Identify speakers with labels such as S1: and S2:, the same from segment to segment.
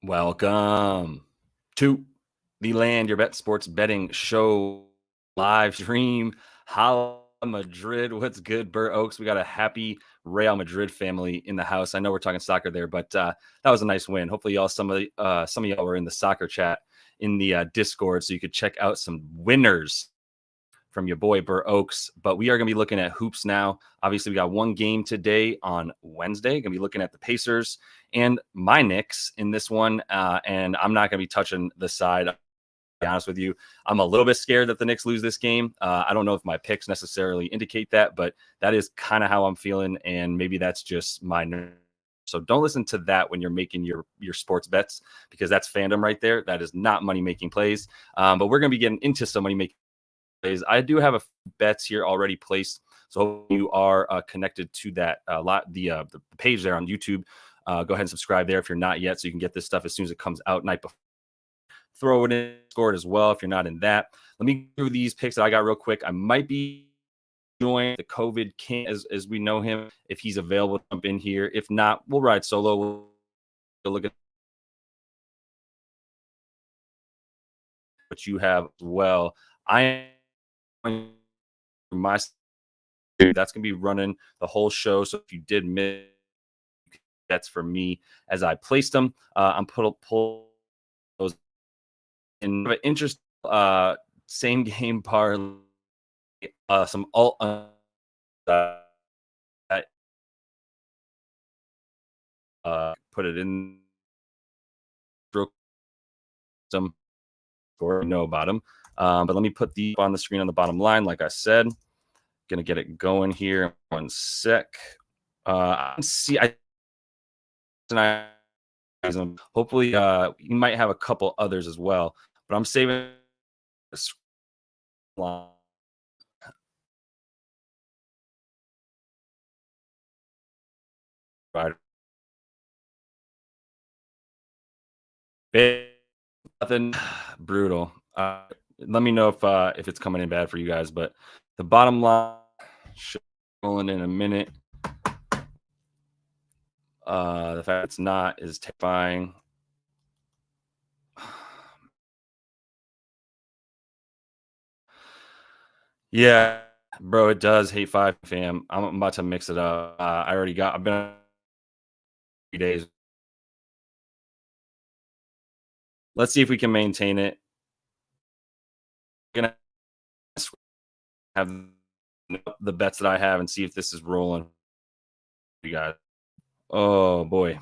S1: Welcome to the Land Your Bet Sports Betting Show live stream. Hala Madrid. What's good, Burr Oaks? We got a happy Real Madrid family in the house. I know we're talking soccer there, but that was a nice win. Hopefully, some of y'all were in the soccer chat in the Discord, so you could check out some winners from your boy Burr Oaks. But we are going to be looking at hoops now. Obviously, we got one game today on Wednesday. Going to be looking at the Pacers and my Knicks in this one. And I'm not going to be touching the side. To be honest with you, I'm a little bit scared that the Knicks lose this game. I don't know if my picks necessarily indicate that, but that is kind of how I'm feeling. And maybe that's just my nerve. So don't listen to that when you're making your sports bets, because that's fandom right there. That is not money making plays. But we're going to be getting into some money making. I do have a bets here already placed, so you are connected to that the page there on YouTube. Go ahead and subscribe there if you're not yet, so you can get this stuff as soon as it comes out night before. Throw it in Discord as well if you're not in that. Let me go through these picks that I got real quick. I might be joining the COVID king as we know him if he's available to jump in here. If not, we'll ride solo. We'll look at what you have as well. I am my that's gonna be running the whole show. So if you did miss, that's for me as I placed them. I'm pull those in interest. Same game parlay. Some alt. Put it in. Some or know about them. But let me put the on the screen on the bottom line. Like I said, gonna get it going here. One sec. See, hopefully, you might have a couple others as well. But I'm saving this line. Right. Nothing brutal. Let me know if it's coming in bad for you guys. But the bottom line, rolling in a minute. The fact it's not is terrifying. Yeah, bro, it does. Hate 5 fam. I'm about to mix it up. I've been 3 days. Let's see if we can maintain it. Gonna have the bets that I have and see if this is rolling. You guys. Oh boy.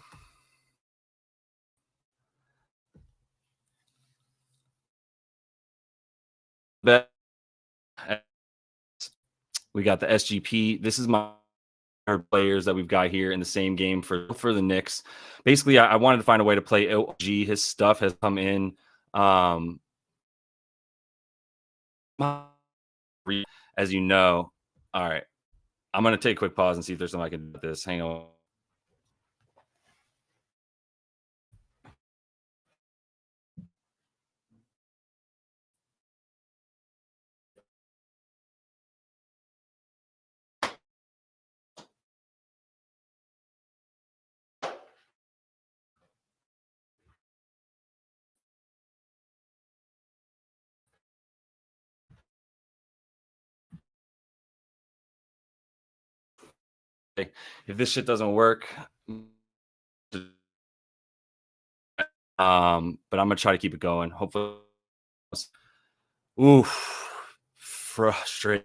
S1: Bet. We got the SGP. This is my players that we've got here in the same game for the Knicks. Basically, I wanted to find a way to play OG. His stuff has come in. As you know. All right. I'm going to take a quick pause and see if there's something I can do with this. Hang on. If this shit doesn't work, but I'm gonna try to keep it going. Hopefully, frustration.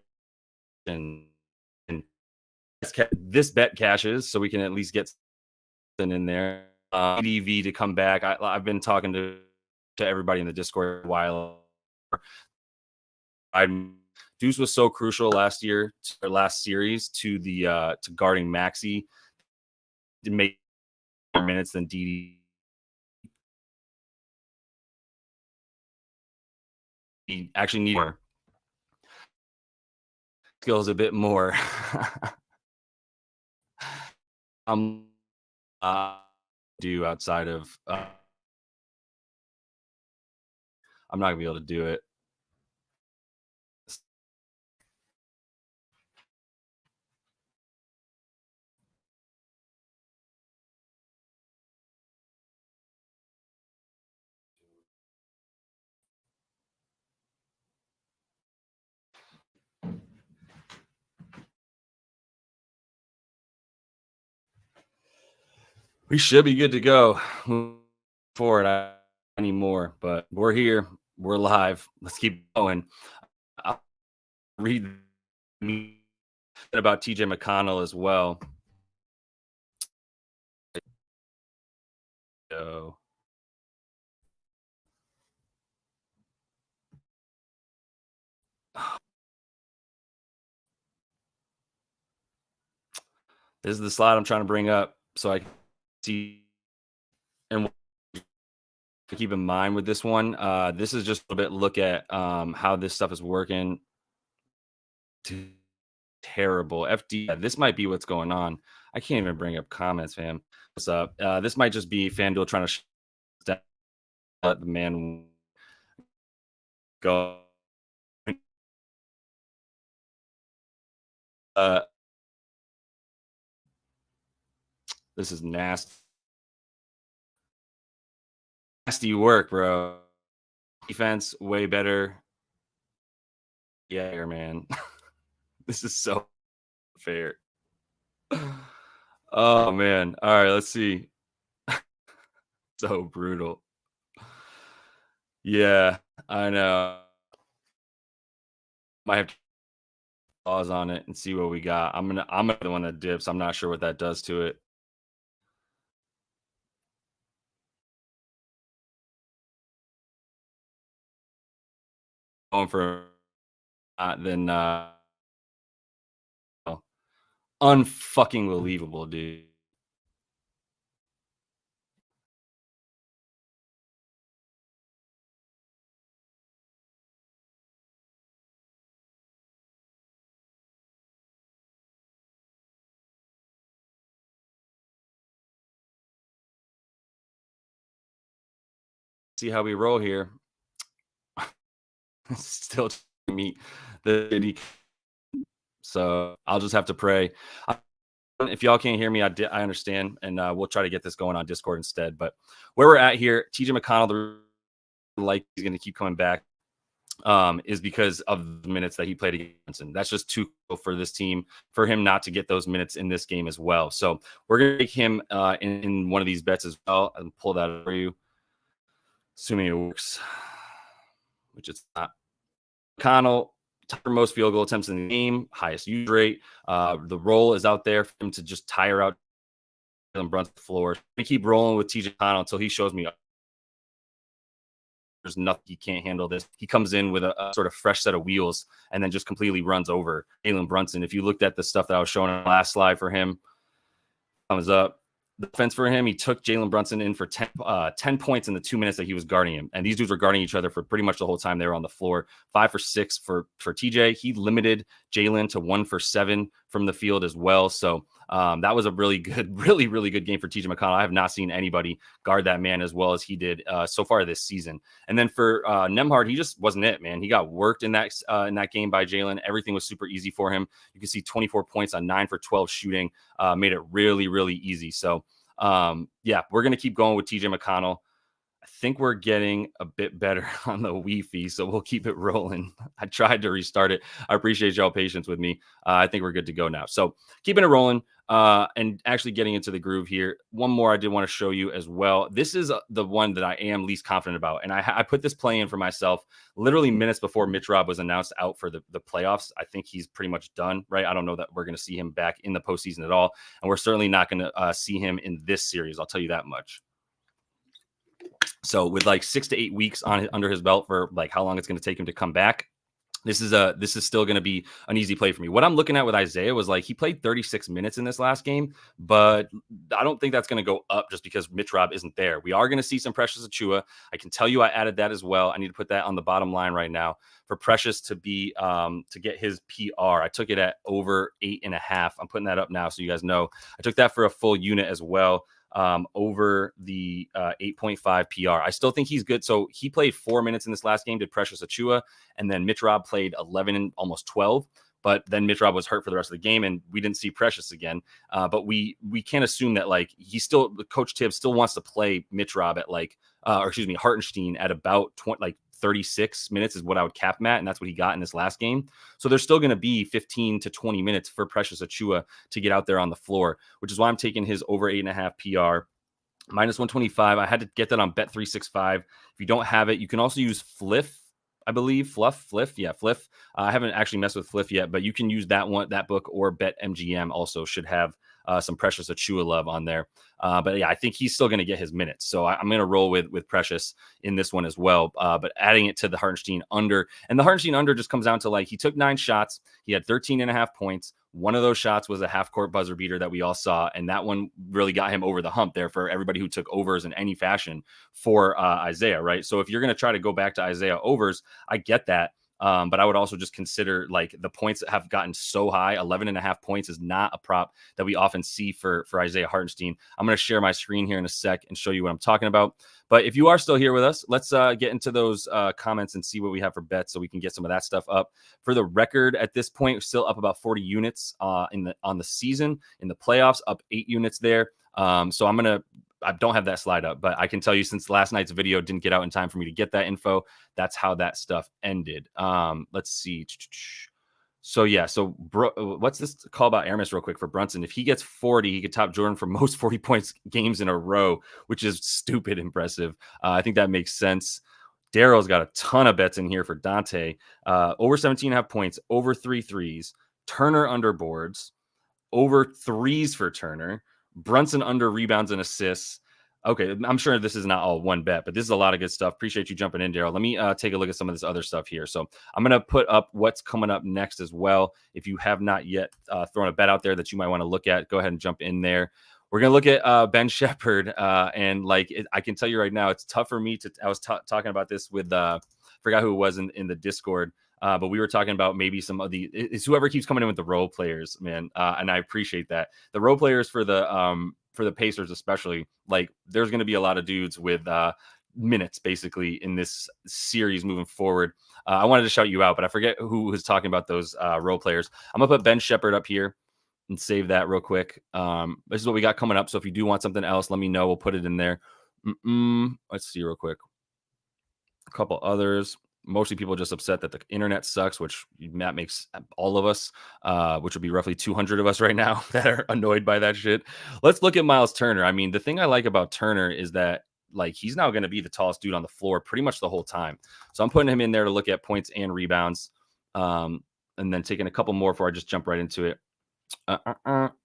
S1: And this bet cashes, so we can at least get something in there. EDV to come back. I've been talking to everybody in the Discord a while. Deuce was so crucial last series to the to guarding Maxey to make more minutes than DD. He actually need more skills a bit more. Do outside of I'm not gonna be able to do it. We should be good to go for it. I need more, but we're here. We're live. Let's keep going. I'll read about TJ McConnell as well. So, this is the slide I'm trying to bring up so I can see and to keep in mind with this one. This is just a bit look at how this stuff is working. Terrible FD. This might be what's going on. I can't even bring up comments, fam. What's up? This might just be FanDuel trying to let the man go. This is nasty. Nasty work, bro. Defense way better. Yeah, man. This is so fair. Oh man. All right, let's see. So brutal. Yeah, I know. Might have to pause on it and see what we got. I'm the one that dips. I'm not sure what that does to it. Going for then unfucking believable, dude. See how we roll here. Still meet the so I'll just have to pray. If y'all can't hear me, I understand, and we'll try to get this going on Discord instead. But where we're at here, TJ McConnell, the like he's going to keep coming back, is because of the minutes that he played against Brunson. That's just too cool for this team for him not to get those minutes in this game as well. So we're going to take him in one of these bets as well and pull that for you, assuming it works, which it's not. McConnell, for most field goal attempts in the game, highest use rate. The roll is out there for him to just tire out Brunson floor. We keep rolling with TJ McConnell until he shows me there's nothing, he can't handle this. He comes in with a sort of fresh set of wheels and then just completely runs over Brunson. If you looked at the stuff that I was showing on the last slide for him, thumbs up. The defense for him, he took Brunson in for 10 points in the 2 minutes that he was guarding him. And these dudes were guarding each other for pretty much the whole time they were on the floor. 5 for 6 for TJ. He limited Jalen to 1 for 7 from the field as well. So that was a really good, really good game for TJ McConnell. I have not seen anybody guard that man as well as he did so far this season. And then for Nembhard, he just wasn't it, man. He got worked in that game by Jalen. Everything was super easy for him. You can see 24 points on 9 for 12 shooting, made it really easy. So yeah, we're going to keep going with TJ McConnell. I think we're getting a bit better on the Wi-Fi, so we'll keep it rolling. I tried to restart it. I appreciate y'all patience with me. I think we're good to go now. So keeping it rolling and actually getting into the groove here. One more I did want to show you as well. This is the one that I am least confident about. And I put this play in for myself literally minutes before McBride was announced out for the playoffs. I think he's pretty much done, right? I don't know that we're going to see him back in the postseason at all. And we're certainly not going to see him in this series. I'll tell you that much. So with like 6 to 8 weeks under his belt for like how long it's going to take him to come back, this is still going to be an easy play for me. What I'm looking at with Isaiah was like he played 36 minutes in this last game, but I don't think that's going to go up just because McBride isn't there. We are going to see some Precious Achiuwa. I can tell you I added that as well. I need to put that on the bottom line right now for Precious to be to get his PR. I took it at over 8.5. I'm putting that up now so you guys know. I took that for a full unit as well. Over the 8.5 PR. I still think he's good. So he played 4 minutes in this last game, did Precious Achiuwa, and then McBride played 11 and almost 12. But then McBride was hurt for the rest of the game, and we didn't see Precious again. But we can't assume that like Coach Tibbs still wants to play McBride at Hartenstein at about 36 minutes is what I would cap him at, and that's what he got in this last game. So there's still going to be 15 to 20 minutes for Precious Achiuwa to get out there on the floor, which is why I'm taking his over 8.5 PR. minus 125. I had to get that on Bet365. If you don't have it, you can also use Fliff, I believe. Fliff. Yeah, Fliff. I haven't actually messed with Fliff yet, but you can use that book, or BetMGM also should have some Precious Achua love on there. But yeah, I think he's still going to get his minutes. So I'm going to roll with Precious in this one as well. But adding it to the Hartenstein under, and the Hartenstein under just comes down to, like, he took 9 shots. He had 13.5 points. One of those shots was a half-court buzzer beater that we all saw, and that one really got him over the hump there for everybody who took overs in any fashion for Isaiah, right? So if you're going to try to go back to Isaiah overs, I get that. But I would also just consider, like, the points that have gotten so high. 11.5 points is not a prop that we often see for Isaiah Hartenstein. I'm going to share my screen here in a sec and show you what I'm talking about. But if you are still here with us, let's get into those comments and see what we have for bets so we can get some of that stuff up. For the record, at this point, we're still up about 40 units on the season. In the playoffs, up 8 units there. So I don't have that slide up, but I can tell you, since last night's video didn't get out in time for me to get that info, that's how that stuff ended. Let's see. So yeah, what's this call about Aramis real quick for Brunson? If he gets 40, he could top Jordan for most 40 points games in a row, which is stupid impressive. I think that makes sense. Daryl's got a ton of bets in here for Dante. Over 17.5 points, over 3 threes, Turner under boards, over 3s for Turner, Brunson under rebounds and assists. Okay, I'm sure this is not all one bet, but this is a lot of good stuff. Appreciate you jumping in, Daryl. Let me take a look at some of this other stuff here. So I'm going to put up what's coming up next as well. If you have not yet thrown a bet out there that you might want to look at, go ahead and jump in there. We're going to look at Ben Shepherd. And I can tell you right now, it's tough for me to, I was talking about this with, forgot who it was in the Discord. But we were talking about maybe some of it's whoever keeps coming in with the role players, man. And I appreciate that. The role players for the Pacers, especially, like, there's going to be a lot of dudes with minutes basically in this series moving forward. I wanted to shout you out, but I forget who was talking about those role players. I'm going to put Ben Shepherd up here and save that real quick. This is what we got coming up. So if you do want something else, let me know. We'll put it in there. Let's see real quick. A couple others. Mostly people just upset that the internet sucks, which that makes all of us, which would be roughly 200 of us right now that are annoyed by that shit. Let's look at Miles Turner. I mean, the thing I like about Turner is that, like, he's now going to be the tallest dude on the floor pretty much the whole time. So I'm putting him in there to look at points and rebounds, and then taking a couple more before I just jump right into it.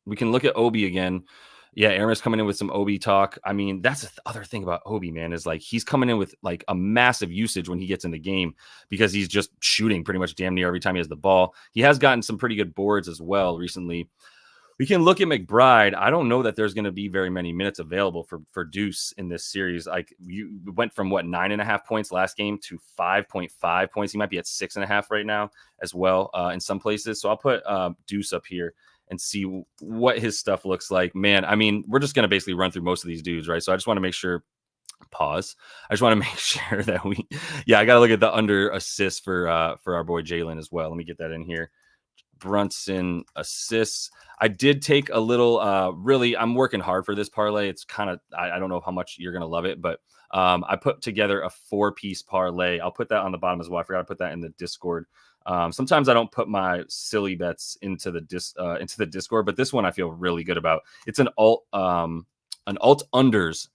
S1: We can look at Obi again. Yeah, Aramis coming in with some Obi talk. I mean, that's the other thing about Obi, man, is, like, he's coming in with, like, a massive usage when he gets in the game because he's just shooting pretty much damn near every time he has the ball. He has gotten some pretty good boards as well recently. We can look at McBride. I don't know that there's going to be very many minutes available for Deuce in this series. Like, you went from 9.5 points last game to 5.5 points. He might be at 6.5 right now as well in some places. So I'll put Deuce up here and see what his stuff looks like. Man, I mean, we're just going to basically run through most of these dudes, right? So I just want to make sure, pause. I just want to make sure that I got to look at the under assist for our boy Jalen as well. Let me get that in here. Brunson assists. I did take a little, really, I'm working hard for this parlay. It's kind of, I don't know how much you're going to love it, but I put together a 4-piece parlay. I'll put that on the bottom as well. I forgot to put that in the Discord. Sometimes I don't put my silly bets into the Discord, but this one I feel really good about. It's an alt unders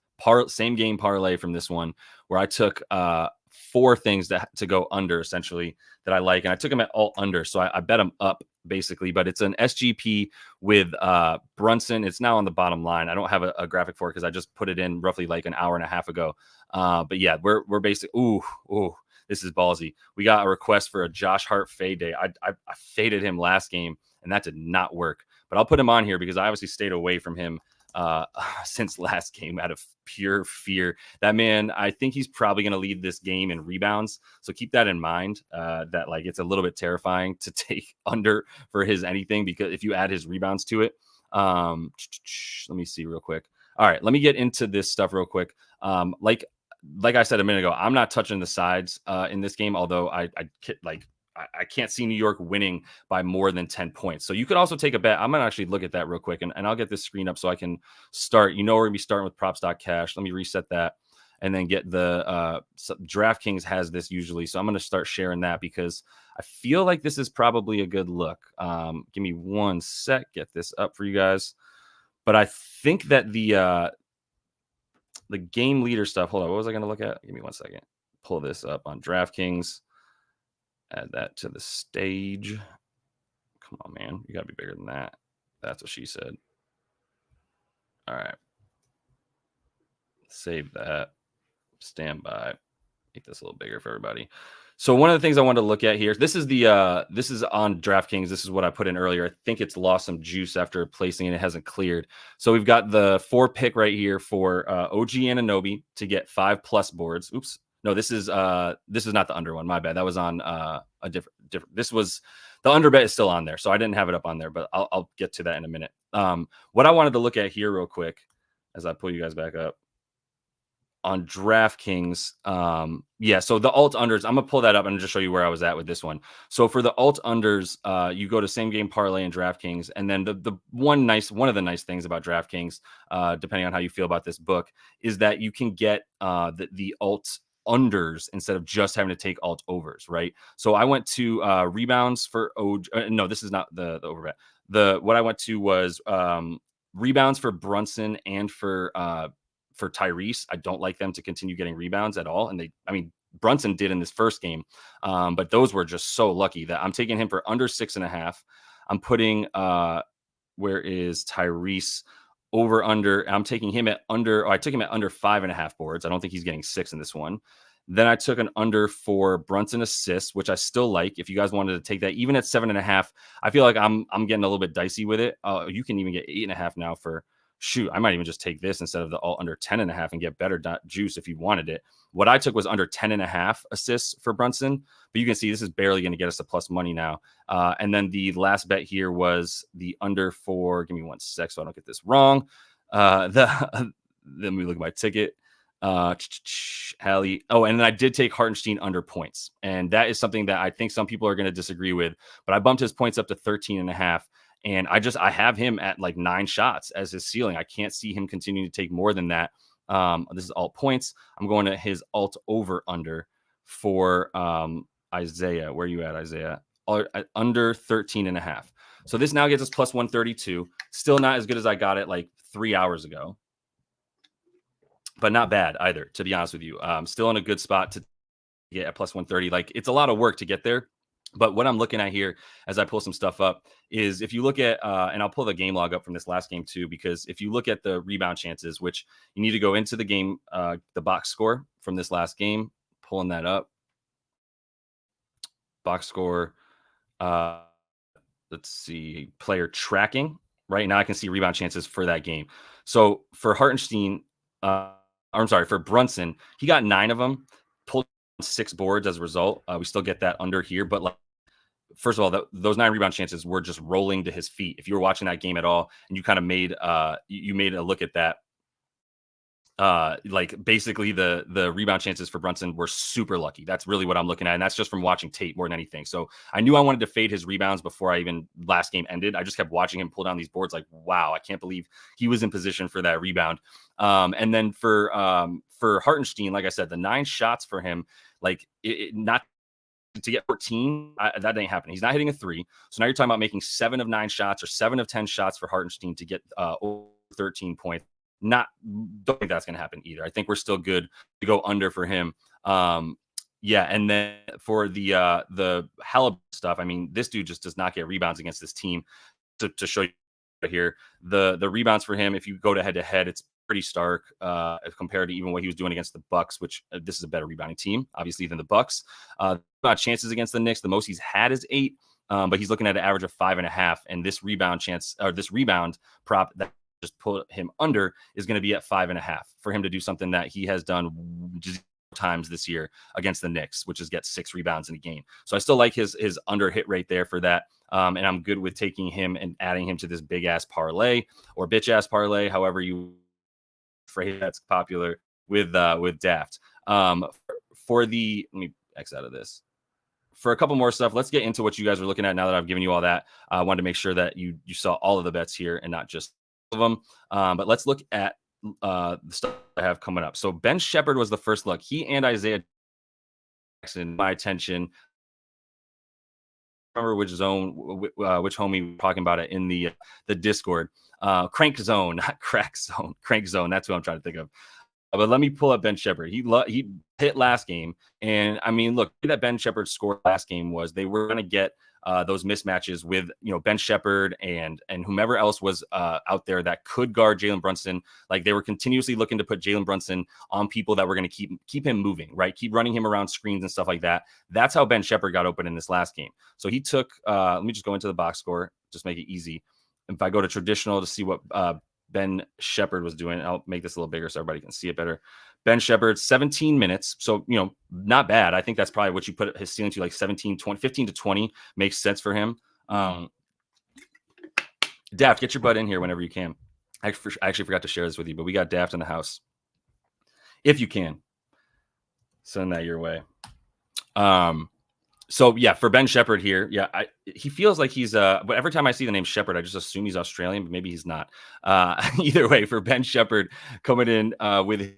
S1: same game parlay from this one, where I took 4 things to go under, essentially, that I like, and I took them at alt under, so I bet them up basically. But it's an SGP with Brunson. It's now on the bottom line. I don't have a graphic for it because I just put it in roughly like an hour and a half ago. But yeah, we're basically ooh. This is ballsy. We got a request for a Josh Hart fade day. I faded him last game, and that did not work. But I'll put him on here because I obviously stayed away from him since last game out of pure fear. That man, I think he's probably going to lead this game in rebounds. So keep that in mind, that, like, it's a little bit terrifying to take under for his anything, because if you add his rebounds to it, let me see real quick. All right, let me get into this stuff real quick. Like I said a minute ago, I'm not touching the sides in this game, although I can't see New York winning by more than 10 points. So you could also take a bet. I'm going to actually look at that real quick, and I'll get this screen up so I can start. We're going to be starting with props.cash. Let me reset that and then get the DraftKings has this usually. So I'm going to start sharing that because I feel like this is probably a good look. Give me one sec, get this up for you guys. But I think that the game leader stuff. Hold on. What was I going to look at? Give me 1 second. Pull this up on DraftKings. Add that to the stage. Come on, man. You got to be bigger than that. That's what she said. All right. Save that. Stand by. Make this a little bigger for everybody. So one of the things I wanted to look at here, this is on DraftKings. This is what I put in earlier. I think it's lost some juice after placing and it hasn't cleared. So we've got the 4 pick right here for OG Anunoby to get 5+ boards. Oops. No, this is not the under one. My bad. That was on a different. This was the under bet is still on there. So I didn't have it up on there, but I'll get to that in a minute. What I wanted to look at here real quick as I pull you guys back up. On DraftKings, so the alt unders, I'm gonna pull that up and just show you where I was at with this one. So for the alt unders, you go to same game parlay in DraftKings, and then one of the nice things about DraftKings, depending on how you feel about this book, is that you can get the alt unders instead of just having to take alt overs, right? So I went to rebounds for no, this is not the over bet. What I went to was rebounds for Brunson and for Tyrese. I don't like them to continue getting rebounds at all. And Brunson did in this first game, but those were just so lucky that I'm taking him for under 6.5. I'm putting, where is Tyrese over under? I'm taking him at under, I took him at under 5.5 boards. I don't think he's getting 6 in this one. Then I took an under for Brunson assists, which I still like. If you guys wanted to take that, even at 7.5, I feel like I'm getting a little bit dicey with it. You can even get 8.5 now for, shoot, I might even just take this instead of the all under 10.5 and get better juice if you wanted it. What I took was under 10.5 assists for Brunson, but you can see this is barely going to get us a plus money now. And then the last bet here was the under for, give me 1 sec so I don't get this wrong. Let me look at my ticket. Hallie. Oh, and then I did take Hartenstein under points. And that is something that I think some people are going to disagree with, but I bumped his points up to 13.5. And I have him at like 9 shots as his ceiling. I can't see him continuing to take more than that. This is alt points. I'm going to his alt over under for Isaiah. Where are you at, Isaiah? Under 13.5. So this now gets us plus 132. Still not as good as I got it like 3 hours ago, but not bad either, to be honest with you. Still in a good spot to get at plus 130. Like, it's a lot of work to get there. But what I'm looking at here as I pull some stuff up is if you look at, and I'll pull the game log up from this last game too, because if you look at the rebound chances, which you need to go into the game, the box score from this last game, pulling that up. Box score, let's see, player tracking. Right now I can see rebound chances for that game. So for Hartenstein, for Brunson, he got 9 of them, pulled 6 boards as a result. We still get that under here, but like, first of all, those 9 rebound chances were just rolling to his feet. If you were watching that game at all, and you kind of made you made a look at that, like basically the rebound chances for Brunson were super lucky. That's really what I'm looking at, and that's just from watching tape more than anything. So I knew I wanted to fade his rebounds before I even last game ended. I just kept watching him pull down these boards, like, wow, I can't believe he was in position for that rebound. And then for Hartenstein, like I said, the 9 shots for him, like not to get 14, that ain't happening. He's not hitting a 3. So now you're talking about making 7 of 9 shots or 7 of 10 shots for Hartenstein to get over 13 points. Don't think that's going to happen either. I think we're still good to go under for him. And then for the Halliburton stuff, I mean, this dude just does not get rebounds against this team. To show you here, the rebounds for him, if you go to head to head, it's pretty stark compared to even what he was doing against the Bucks, which this is a better rebounding team, obviously, than the Bucks. Chances against the Knicks, the most he's had is 8, but he's looking at an average of 5.5. And this rebound prop that just put him under is going to be at 5.5 for him to do something that he has done times this year against the Knicks, which is get 6 rebounds in a game. So I still like his under hit rate there for that. And I'm good with taking him and adding him to this big ass parlay or bitch ass parlay, however you phrase that's popular with Daft. Let me X out of this. For a couple more stuff, let's get into what you guys are looking at now that I've given you all that. I wanted to make sure that you saw all of the bets here and not just of them. But let's look at the stuff I have coming up. So Ben Shepherd was the first look. He and Isaiah Jackson, my attention. Remember which zone, which homie we were talking about it in the Discord. Crank zone, not crack zone. Crank zone. That's what I'm trying to think of. But let me pull up Ben Shepherd. He hit last game, and I mean, look, that Ben Shepherd score last game was they were going to get those mismatches with Ben Shepherd and whomever else was out there that could guard Jalen Brunson. Like they were continuously looking to put Jalen Brunson on people that were going to keep him moving, right? Keep running him around screens and stuff like that. That's how Ben Shepherd got open in this last game. So he took. Let me just go into the box score, just make it easy. If I go to traditional to see what Ben Shepherd was doing, I'll make this a little bigger so everybody can see it better. Ben Shepherd, 17 minutes. So, not bad. I think that's probably what you put his ceiling to, like 17, 20, 15 to 20 makes sense for him. Daft, get your butt in here whenever you can. I actually forgot to share this with you, but we got Daft in the house. If you can, send that your way. So yeah, for Ben Shepherd here, he feels like he's but every time I see the name Shepherd, I just assume he's Australian, but maybe he's not. Either way, for Ben Shepherd coming in with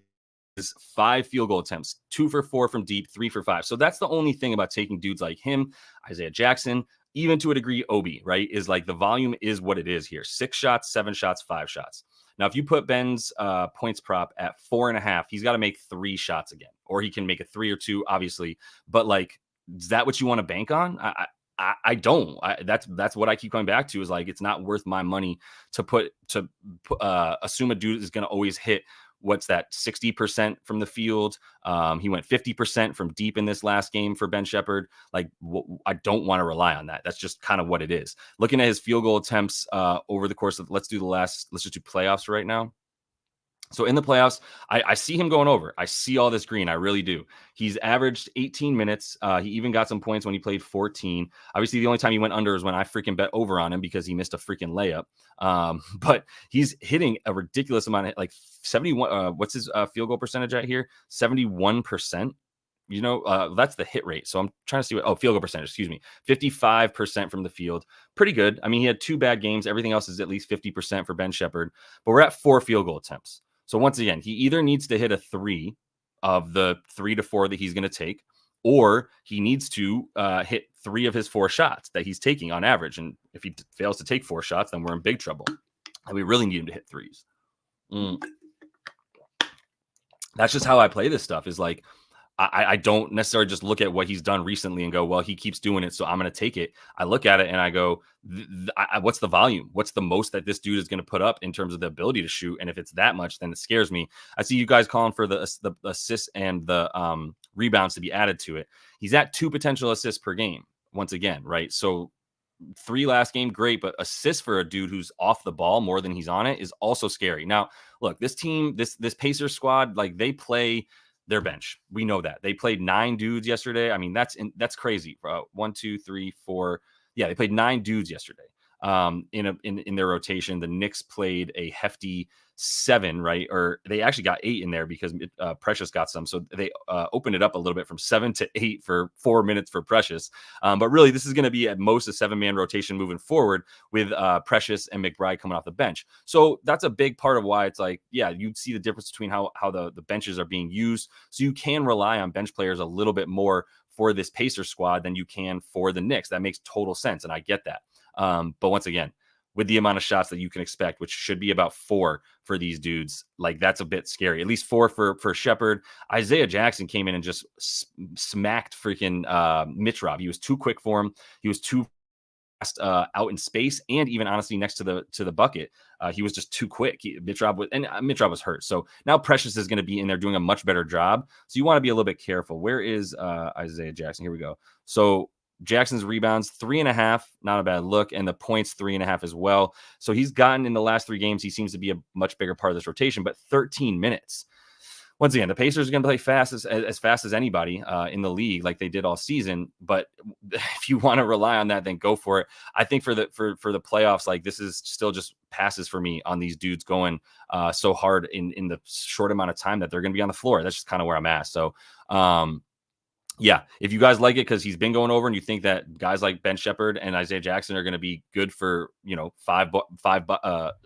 S1: his 5 field goal attempts, 2 for 4 from deep, 3 for 5. So that's the only thing about taking dudes like him, Isaiah Jackson, even to a degree, Obi, right? Is like the volume is what it is here. 6 shots, 7 shots, 5 shots. Now, if you put Ben's points prop at 4.5, he's got to make 3 shots again, or he can make a 3 or 2, obviously. But like, is that what you want to bank on? I don't. That's what I keep coming back to is like, it's not worth my money to assume a dude is going to always hit. What's that? 60% from the field. He went 50% from deep in this last game for Ben Shepherd. Like, I don't want to rely on that. That's just kind of what it is. Looking at his field goal attempts over the course of, let's just do playoffs right now. So in the playoffs, I see him going over. I see all this green. I really do. He's averaged 18 minutes. He even got some points when he played 14. Obviously, the only time he went under is when I freaking bet over on him because he missed a freaking layup. But he's hitting a ridiculous amount of like 71. What's his field goal percentage at here? 71%. That's the hit rate. So I'm trying to see field goal percentage, excuse me. 55% from the field. Pretty good. I mean, he had 2 bad games. Everything else is at least 50% for Ben Shepherd. But we're at 4 field goal attempts. So once again, he either needs to hit a 3 of the 3 to 4 that he's going to take, or he needs to hit 3 of his 4 shots that he's taking on average. And if he fails to take 4 shots, then we're in big trouble. And we really need him to hit 3s. That's just how I play this stuff is like, I don't necessarily just look at what he's done recently and go, well, he keeps doing it, so I'm going to take it. I look at it and I go, what's the volume? What's the most that this dude is going to put up in terms of the ability to shoot? And if it's that much, then it scares me. I see you guys calling for the assists and the rebounds to be added to it. He's at 2 potential assists per game, once again, right? So 3 last game, great, but assists for a dude who's off the ball more than he's on it is also scary. Now, look, this team, this Pacers squad, like they play their bench. We know that. They played 9 dudes yesterday. I mean, that's crazy. 1, 2, 3, 4. Yeah, they played 9 dudes yesterday. In their rotation, the Knicks played a hefty 7, right? Or they actually got 8 in there because Precious got some. So they opened it up a little bit from 7 to 8 for 4 minutes for Precious. But really, this is going to be at most a 7-man rotation moving forward with Precious and McBride coming off the bench. So that's a big part of why it's like, yeah, you see the difference between how the benches are being used. So you can rely on bench players a little bit more for this Pacers squad than you can for the Knicks. That makes total sense, and I get that. But once again, with the amount of shots that you can expect, which should be about 4 for these dudes, like that's a bit scary. At least 4 for Shepherd. Isaiah Jackson came in and just smacked freaking McBride. He was too quick for him. He was too fast out in space, and even honestly next to the bucket, he was just too quick. McBride was hurt. So now Precious is going to be in there doing a much better job. So you want to be a little bit careful. Where is Isaiah Jackson? Here we go. So Jackson's rebounds 3.5, not a bad look, and the points 3.5 as well. So he's gotten in the last 3 games. He seems to be a much bigger part of this rotation, but 13 minutes. Once again, the Pacers are going to play fast as fast as anybody in the league, like they did all season. But if you want to rely on that, then go for it. I think for the playoffs, like this is still just passes for me on these dudes going so hard in the short amount of time that they're going to be on the floor. That's just kind of where I'm at. So. Yeah, if you guys like it because he's been going over and you think that guys like Ben Shepherd and Isaiah Jackson are going to be good for, 5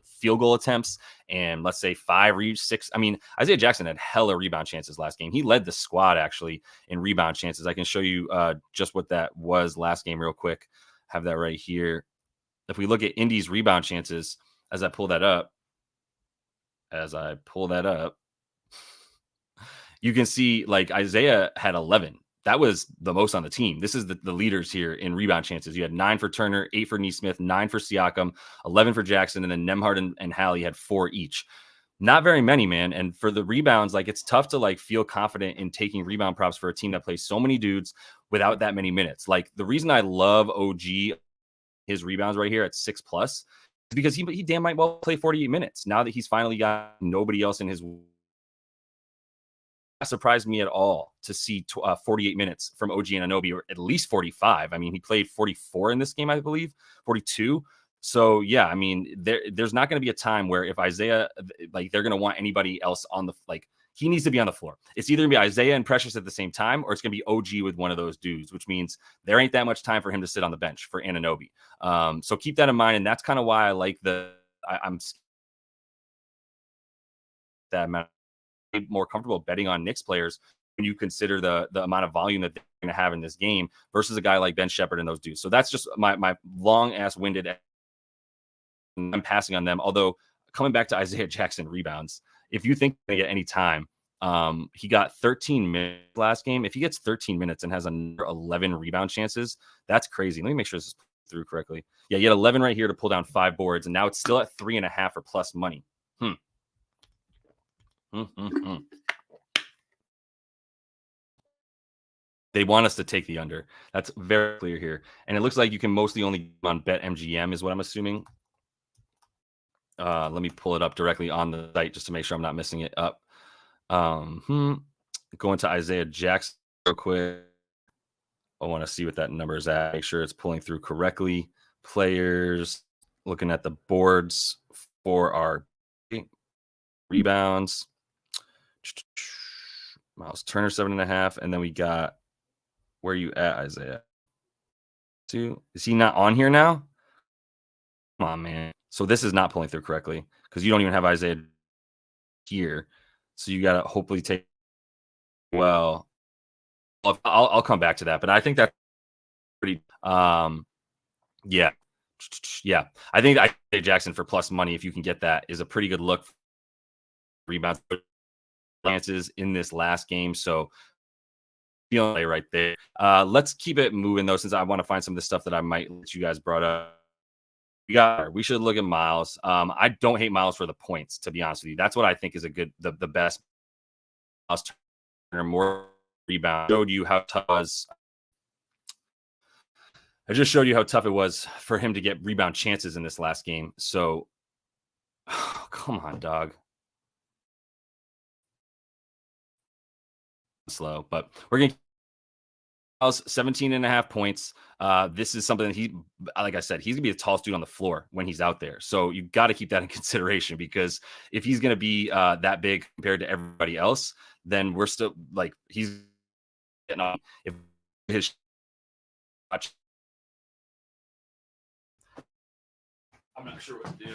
S1: field goal attempts and let's say 5 or 6. I mean, Isaiah Jackson had hella rebound chances last game. He led the squad actually in rebound chances. I can show you just what that was last game real quick. Have that right here. If we look at Indy's rebound chances, as I pull that up, you can see like Isaiah had 11. That was the most on the team. This is the leaders here in rebound chances. You had 9 for Turner, 8 for Nesmith, 9 for Siakam, 11 for Jackson, and then Nembhard and Hallie had 4 each. Not very many, man. And for the rebounds, like it's tough to like feel confident in taking rebound props for a team that plays so many dudes without that many minutes. Like the reason I love OG, his rebounds right here at 6+ is because he damn might well play 48 minutes now that he's finally got nobody else in his. Surprised me at all to see 48 minutes from OG Anunoby, or at least 45. I mean, he played 44 in this game, I believe, 42. So yeah, I mean, there's not going to be a time where if Isaiah, like they're going to want anybody else on the, like he needs to be on the floor. It's either going to be Isaiah and Precious at the same time, or it's going to be OG with one of those dudes, which means there ain't that much time for him to sit on the bench for Anunoby. So keep that in mind. And that's kind of why I like I'm that amount more comfortable betting on Knicks players when you consider the amount of volume that they're going to have in this game versus a guy like Ben Shepherd and those dudes. So that's just my long ass winded. I'm passing on them. Although coming back to Isaiah Jackson rebounds, if you think they get any time, he got 13 minutes last game. If he gets 13 minutes and has another 11 rebound chances, that's crazy. Let me make sure this is through correctly. Yeah, he had 11 right here to pull down 5 boards, and now it's still at 3.5 or plus money. They want us to take the under. That's very clear here. And it looks like you can mostly only on BetMGM is what I'm assuming. Let me pull it up directly on the site just to make sure I'm not missing it up. Going to Isaiah Jackson real quick. I want to see what that number is at. Make sure it's pulling through correctly. Players, looking at the boards for our rebounds. Miles Turner 7.5, and then we got, where are you at, Isaiah? 2. Is he not on here now? Come on, man. So this is not pulling through correctly because you don't even have Isaiah here. So you got to hopefully take. Well, I'll come back to that, but I think that's pretty. Yeah. I think Isaiah Jackson for plus money, if you can get that, is a pretty good look. Rebounds chances in this last game, so feeling right there. Let's keep it moving though, since I want to find some of the stuff that I might let you guys brought up. We should look at Miles. I don't hate Miles for the points, to be honest with you. That's what I think is the best. Miles Turner, more rebound. Showed you how tough it was. I just showed you how tough it was for him to get rebound chances in this last game. So, come on, dog. Slow, but we're going to 17.5 points. This is something that he, like I said, he's gonna be the tallest dude on the floor when he's out there. So you've got to keep that in consideration, because if he's gonna be that big compared to everybody else, then we're still like he's getting on. If his I'm not sure what to do.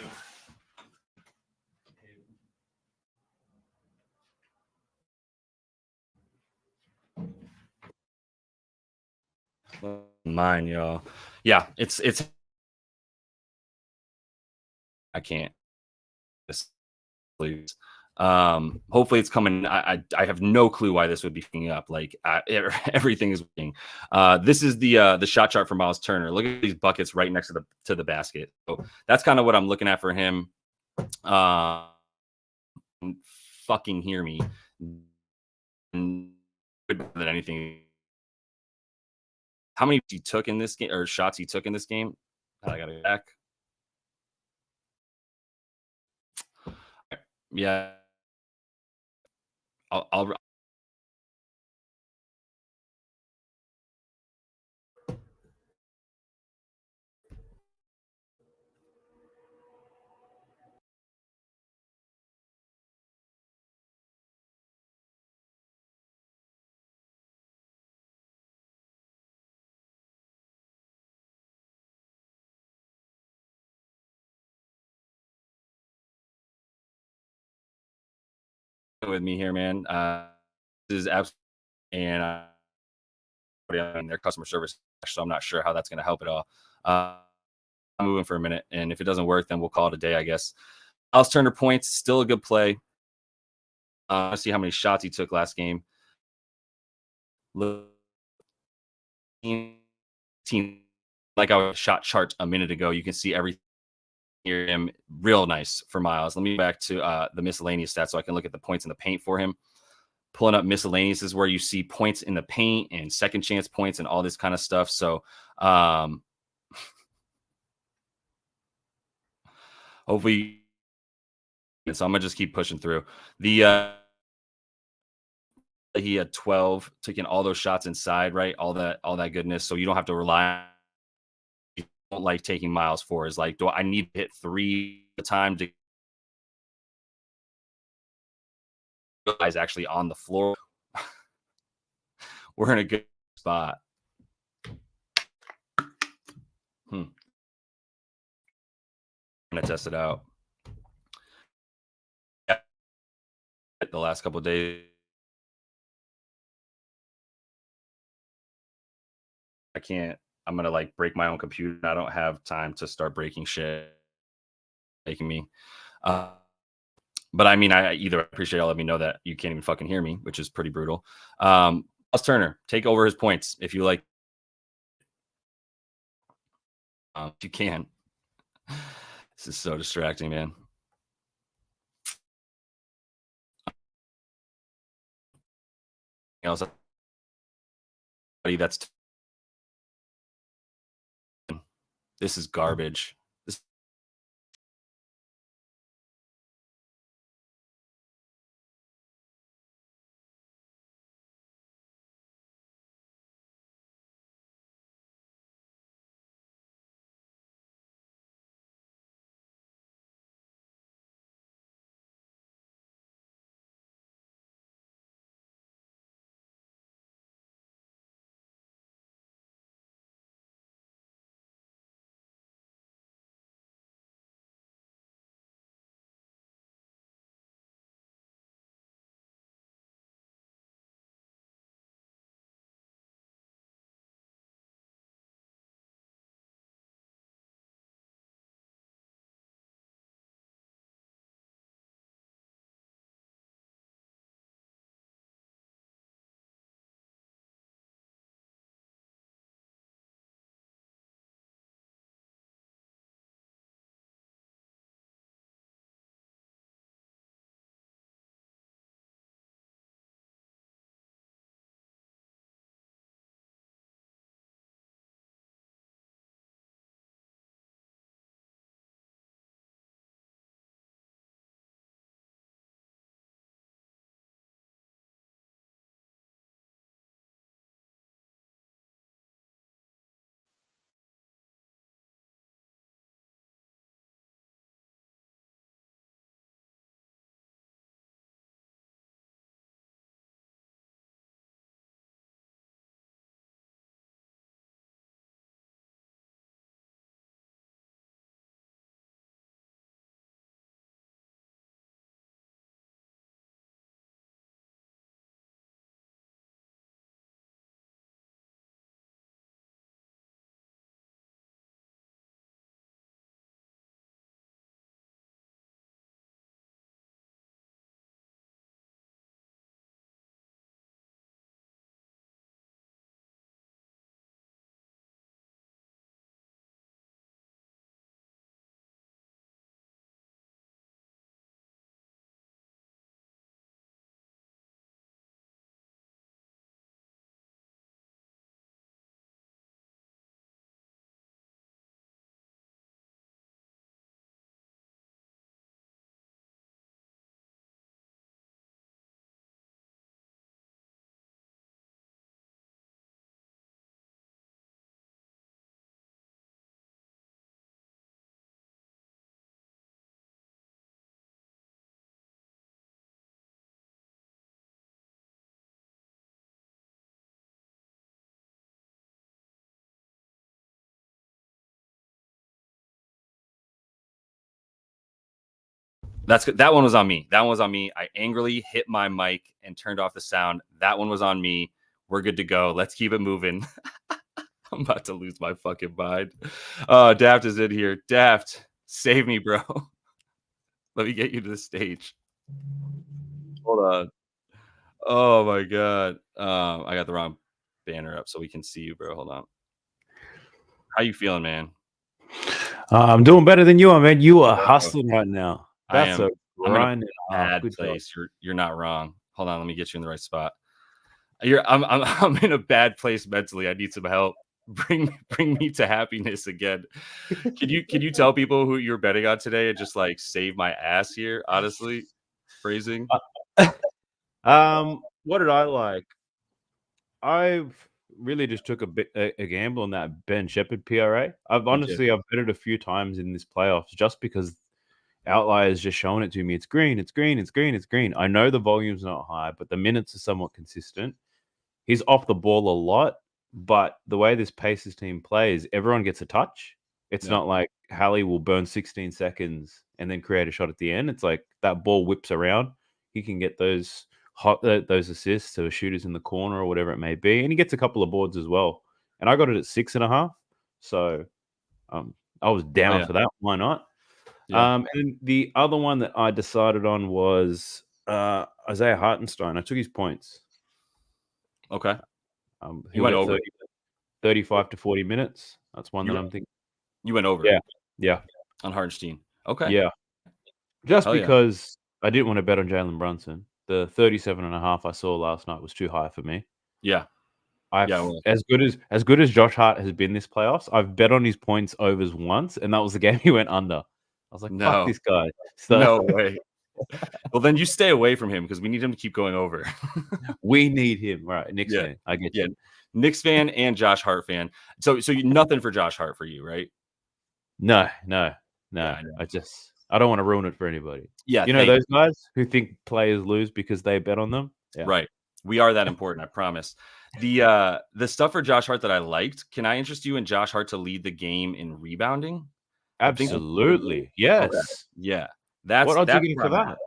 S1: Mine, y'all. Yeah, it's I can't. Please. Hopefully it's coming. I have no clue why this would be picking up. Like everything is working. This is the shot chart for Miles Turner. Look at these buckets right next to the basket. So that's kind of what I'm looking at for him. Fucking hear me. Than anything. How many he took in this game, or shots he took in this game? I got it back. Yeah. I'll with me here, man. This is absolutely, and in their customer service, so I'm not sure how that's going to help at all. I'm moving for a minute, and if it doesn't work, then we'll call it a day, I guess. Miles Turner points, still a good play. Let's see how many shots he took last game. Look, like I was shot chart a minute ago. You can see everything here. Him real nice for Miles. Let me go back to the miscellaneous stats so I can look at the points in the paint for him. Pulling up miscellaneous is where you see points in the paint and second chance points and all this kind of stuff. So hopefully, so I'm gonna just keep pushing through. The he had 12, taking all those shots inside, right? All that goodness. So you don't have to rely. You don't like taking Miles for is like, do I need to hit 3 at a time to guys actually on the floor? We're in a good spot. I'm gonna test it out. The last couple of days, I can't. I'm gonna like break my own computer. I don't have time to start breaking shit, making me. But I mean, I either appreciate y'all let me know that you can't even fucking hear me, which is pretty brutal. Miles Turner, take over his points if you like. If you can. This is so distracting, man. Else, that's this is garbage. That one was on me. That one was on me. I angrily hit my mic and turned off the sound. That one was on me. We're good to go. Let's keep it moving. I'm about to lose my fucking mind. Daft is in here. Daft, save me, bro. Let me get you to the stage. Hold on. Oh my god. I got the wrong banner up so we can see you, bro. Hold on. How you feeling, man?
S2: I'm doing better than you are, man. You are
S1: Bro,
S2: hustling right now. That's a
S1: I'm in a
S2: grind and a half.
S1: bad
S2: Good job.
S1: place. You're not wrong. Hold on, let me get you in the right spot. I'm in a bad place mentally. I need some help. Bring me to happiness again. Can you tell people who you're betting on today and just like save my ass here? Honestly, phrasing.
S2: What did I like? I've really just took a gamble on that Ben Shepherd PRA. I've bet it a few times in this playoffs just because Outliers just showing it to me. It's green, it's green, it's green, it's green. I know the volume's not high, but the minutes are somewhat consistent. He's off the ball a lot, but the way this Pacers team plays, everyone gets a touch. It's not like Hallie will burn 16 seconds and then create a shot at the end. It's like that ball whips around. He can get those those assists to shooters in the corner or whatever it may be, and he gets a couple of boards as well. And I got it at 6.5, so I was down for that. Why not? And the other one that I decided on was Isaiah Hartenstein. I took his points.
S1: Okay.
S2: He went over 35 to 40 minutes. That's one that I'm thinking.
S1: You went over.
S2: Yeah.
S1: On Hartenstein. Okay.
S2: Yeah. Just because I didn't want to bet on Jalen Brunson. The 37.5 I saw last night was too high for me.
S1: Yeah.
S2: As good as Josh Hart has been this playoffs, I've bet on his points overs once, and that was the game he went under. I was like,
S1: no.
S2: fuck this guy.
S1: So, no way. Well, then you stay away from him because we need him to keep going over.
S2: We need him. Right. Knicks fan. I get you.
S1: Knicks fan and Josh Hart fan. So nothing for Josh Hart for you, right?
S2: No. I don't want to ruin it for anybody.
S1: Yeah.
S2: You know those guys who think players lose because they bet on them?
S1: Yeah. Right. We are that important, I promise. The stuff for Josh Hart that I liked, can I interest you in Josh Hart to lead the game in rebounding?
S2: Absolutely. Yes.
S1: Okay. Yeah. What
S2: odds are you getting for that?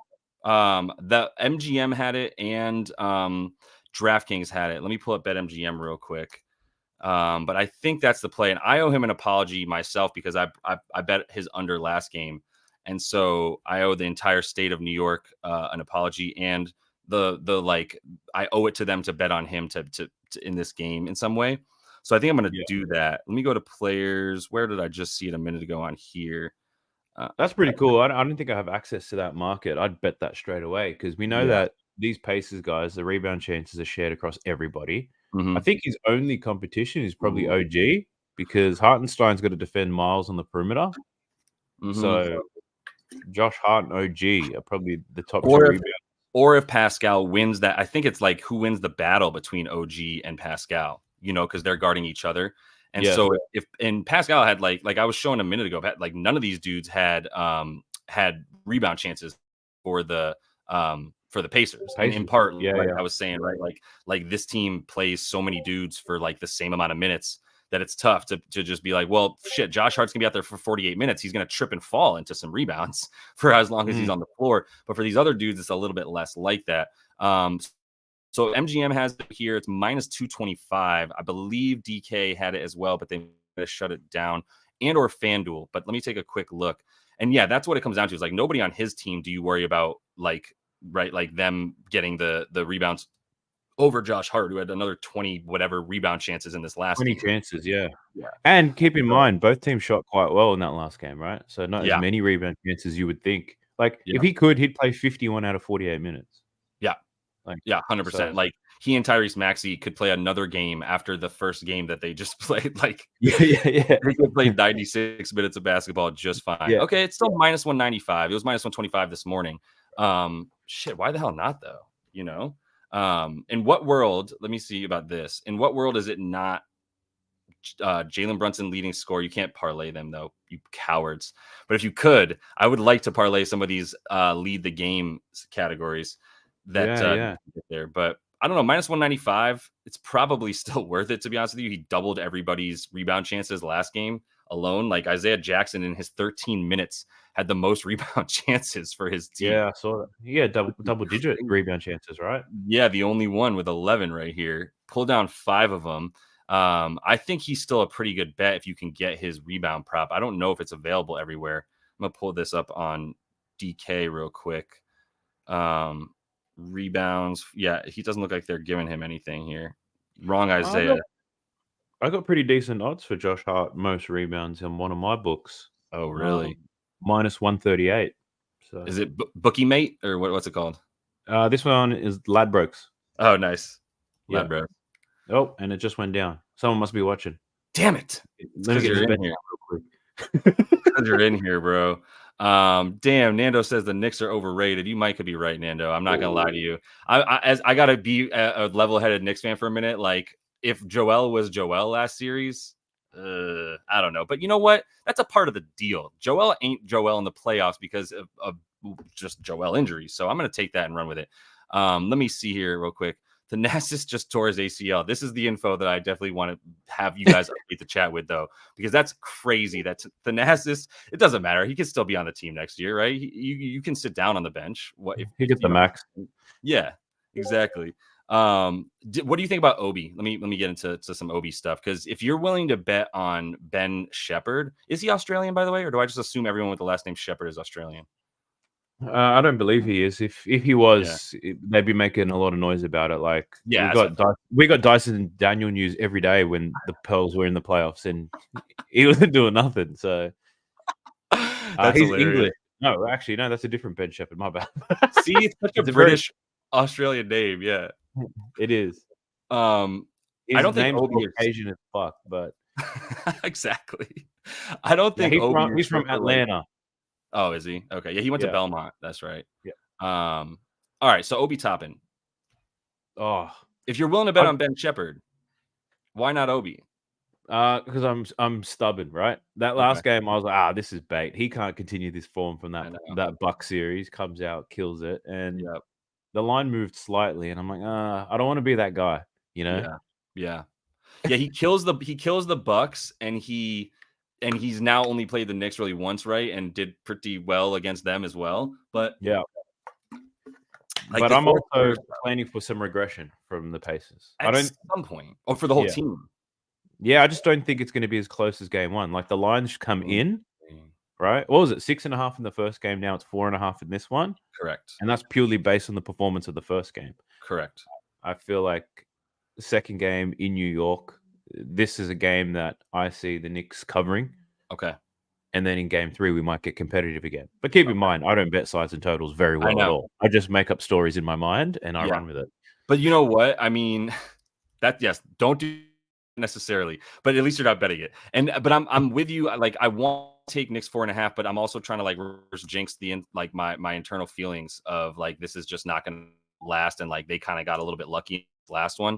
S1: The MGM had it and DraftKings had it. Let me pull up BetMGM real quick. But I think that's the play, and I owe him an apology myself because I bet his under last game, and so I owe the entire state of New York an apology, and I owe it to them to bet on him to in this game in some way. So I think I'm going to do that. Let me go to players. Where did I just see it a minute ago on here?
S2: That's pretty cool. I don't think I have access to that market. I'd bet that straight away because we know that these Pacers guys, the rebound chances are shared across everybody.
S1: Mm-hmm.
S2: I think his only competition is probably OG because Hartenstein's got to defend Miles on the perimeter. Mm-hmm. So Josh Hart and OG are probably the top two rebounders.
S1: Or if Pascal wins that, I think it's like who wins the battle between OG and Pascal, because they're guarding each other. And so if Pascal had like I was showing a minute ago, like none of these dudes had rebound chances for the Pacers. And in part, I was saying, right, like this team plays so many dudes for like the same amount of minutes that it's tough to just be like, well, shit, Josh Hart's gonna be out there for 48 minutes. He's gonna trip and fall into some rebounds for as long as he's on the floor. But for these other dudes, it's a little bit less like that. So MGM has it here. It's minus 225. I believe DK had it as well, but they shut it down, and or FanDuel. But let me take a quick look. And yeah, that's what it comes down to. Is like nobody on his team do you worry about like them getting the rebounds over Josh Hart, who had another 20 whatever rebound chances in this last
S2: 20
S1: game.
S2: chances, yeah. And keep in mind, both teams shot quite well in that last game, right? So not as many rebound chances you would think. Like if he could, he'd play 51 out of 48 minutes.
S1: Yeah, 100%. So, like he and Tyrese Maxey could play another game after the first game that they just played. Like, they could play 96 minutes of basketball just fine. Yeah. Okay, it's still minus 195. It was minus 125 this morning. Shit, why the hell not though? In what world? Let me see about this. In what world is it not Jalen Brunson leading score? You can't parlay them though, you cowards. But if you could, I would like to parlay some of these lead the game categories. Get there, but I don't know. Minus 195. It's probably still worth it, to be honest with you. He doubled everybody's rebound chances last game alone. Like Isaiah Jackson in his 13 minutes had the most rebound chances for his team.
S2: Yeah, I saw that. Yeah, double digit rebound chances, right?
S1: Yeah, the only one with 11 right here. Pull down 5 of them. I think he's still a pretty good bet if you can get his rebound prop. I don't know if it's available everywhere. I'm gonna pull this up on DK real quick. rebounds. Yeah, he doesn't look like they're giving him anything here. Wrong Isaiah.
S2: I got pretty decent odds for Josh Hart most rebounds in one of my books.
S1: Oh, really?
S2: Minus 138. So
S1: is it Bookie Mate or what's it called?
S2: This one is Ladbrokes.
S1: Oh, nice.
S2: Yeah.
S1: Ladbrokes.
S2: Oh, and it just went down. Someone must be watching.
S1: Damn it!
S2: Let me get
S1: you're
S2: this
S1: in here. Because you're in here, bro. Damn, Nando says the Knicks are overrated. You might could be right, Nando. I'm not gonna lie to you. I gotta be a level-headed Knicks fan for a minute. Like, if Joel was Joel last series, I don't know. But you know what? That's a part of the deal. Joel ain't Joel in the playoffs because of just Joel injuries. So I'm gonna take that and run with it. Let me see here real quick. Thanasis just tore his ACL. This is the info that I definitely want to have you guys update the chat with, though, because that's crazy. That's Thanasis. It doesn't matter. He can still be on the team next year, right? You can sit down on the bench. What if
S2: he gets the max?
S1: Yeah, exactly. What do you think about Obi? Let me get into some Obi stuff, because if you're willing to bet on Ben Shepherd, is he Australian, by the way, or do I just assume everyone with the last name Shepherd is Australian?
S2: I don't believe he is. If he was, they'd be making a lot of noise about it. Like, we got Dyson Daniel news every day when the Pearls were in the playoffs, and he wasn't doing nothing. So
S1: that's
S2: he's
S1: hilarious.
S2: English. No, actually, no, that's a different Ben Shepherd. My bad.
S1: See, it's such a British Australian name. Yeah,
S2: it is.
S1: I don't think Obi is
S2: Asian as fuck, but
S1: exactly. I don't think
S2: he's from Atlanta.
S1: Oh, is he? Okay. Yeah, he went to Belmont. That's right.
S2: Yeah.
S1: All right. So Obi Toppin.
S2: Oh.
S1: If you're willing to bet on Ben Shepherd, why not Obi?
S2: Because I'm stubborn, right? That last game, I was like, this is bait. He can't continue this form from that Buck series. Comes out, kills it, and the line moved slightly, and I'm like, I don't want to be that guy, you know?
S1: Yeah. He kills the Bucks, and he's now only played the Knicks really once, right? And did pretty well against them as well. But
S2: but I'm also planning for some regression from the Pacers.
S1: At some point, or for the whole team.
S2: Yeah, I just don't think it's going to be as close as game one. Like, the lines come in, right? What was it? 6.5 in the first game. Now it's 4.5 in this one.
S1: Correct.
S2: And that's purely based on the performance of the first game.
S1: Correct.
S2: I feel like the second game in New York, this is a game that I see the Knicks covering.
S1: Okay.
S2: And then in game 3, we might get competitive again. But keep in mind, I don't bet sides and totals very well at all. I just make up stories in my mind and I run with it.
S1: But you know what? I mean, don't do necessarily, but at least you're not betting it. But I'm with you. Like, I want to take Knicks 4.5, but I'm also trying to like reverse jinx my internal feelings of like, this is just not going to last. And like, they kind of got a little bit lucky in the last one.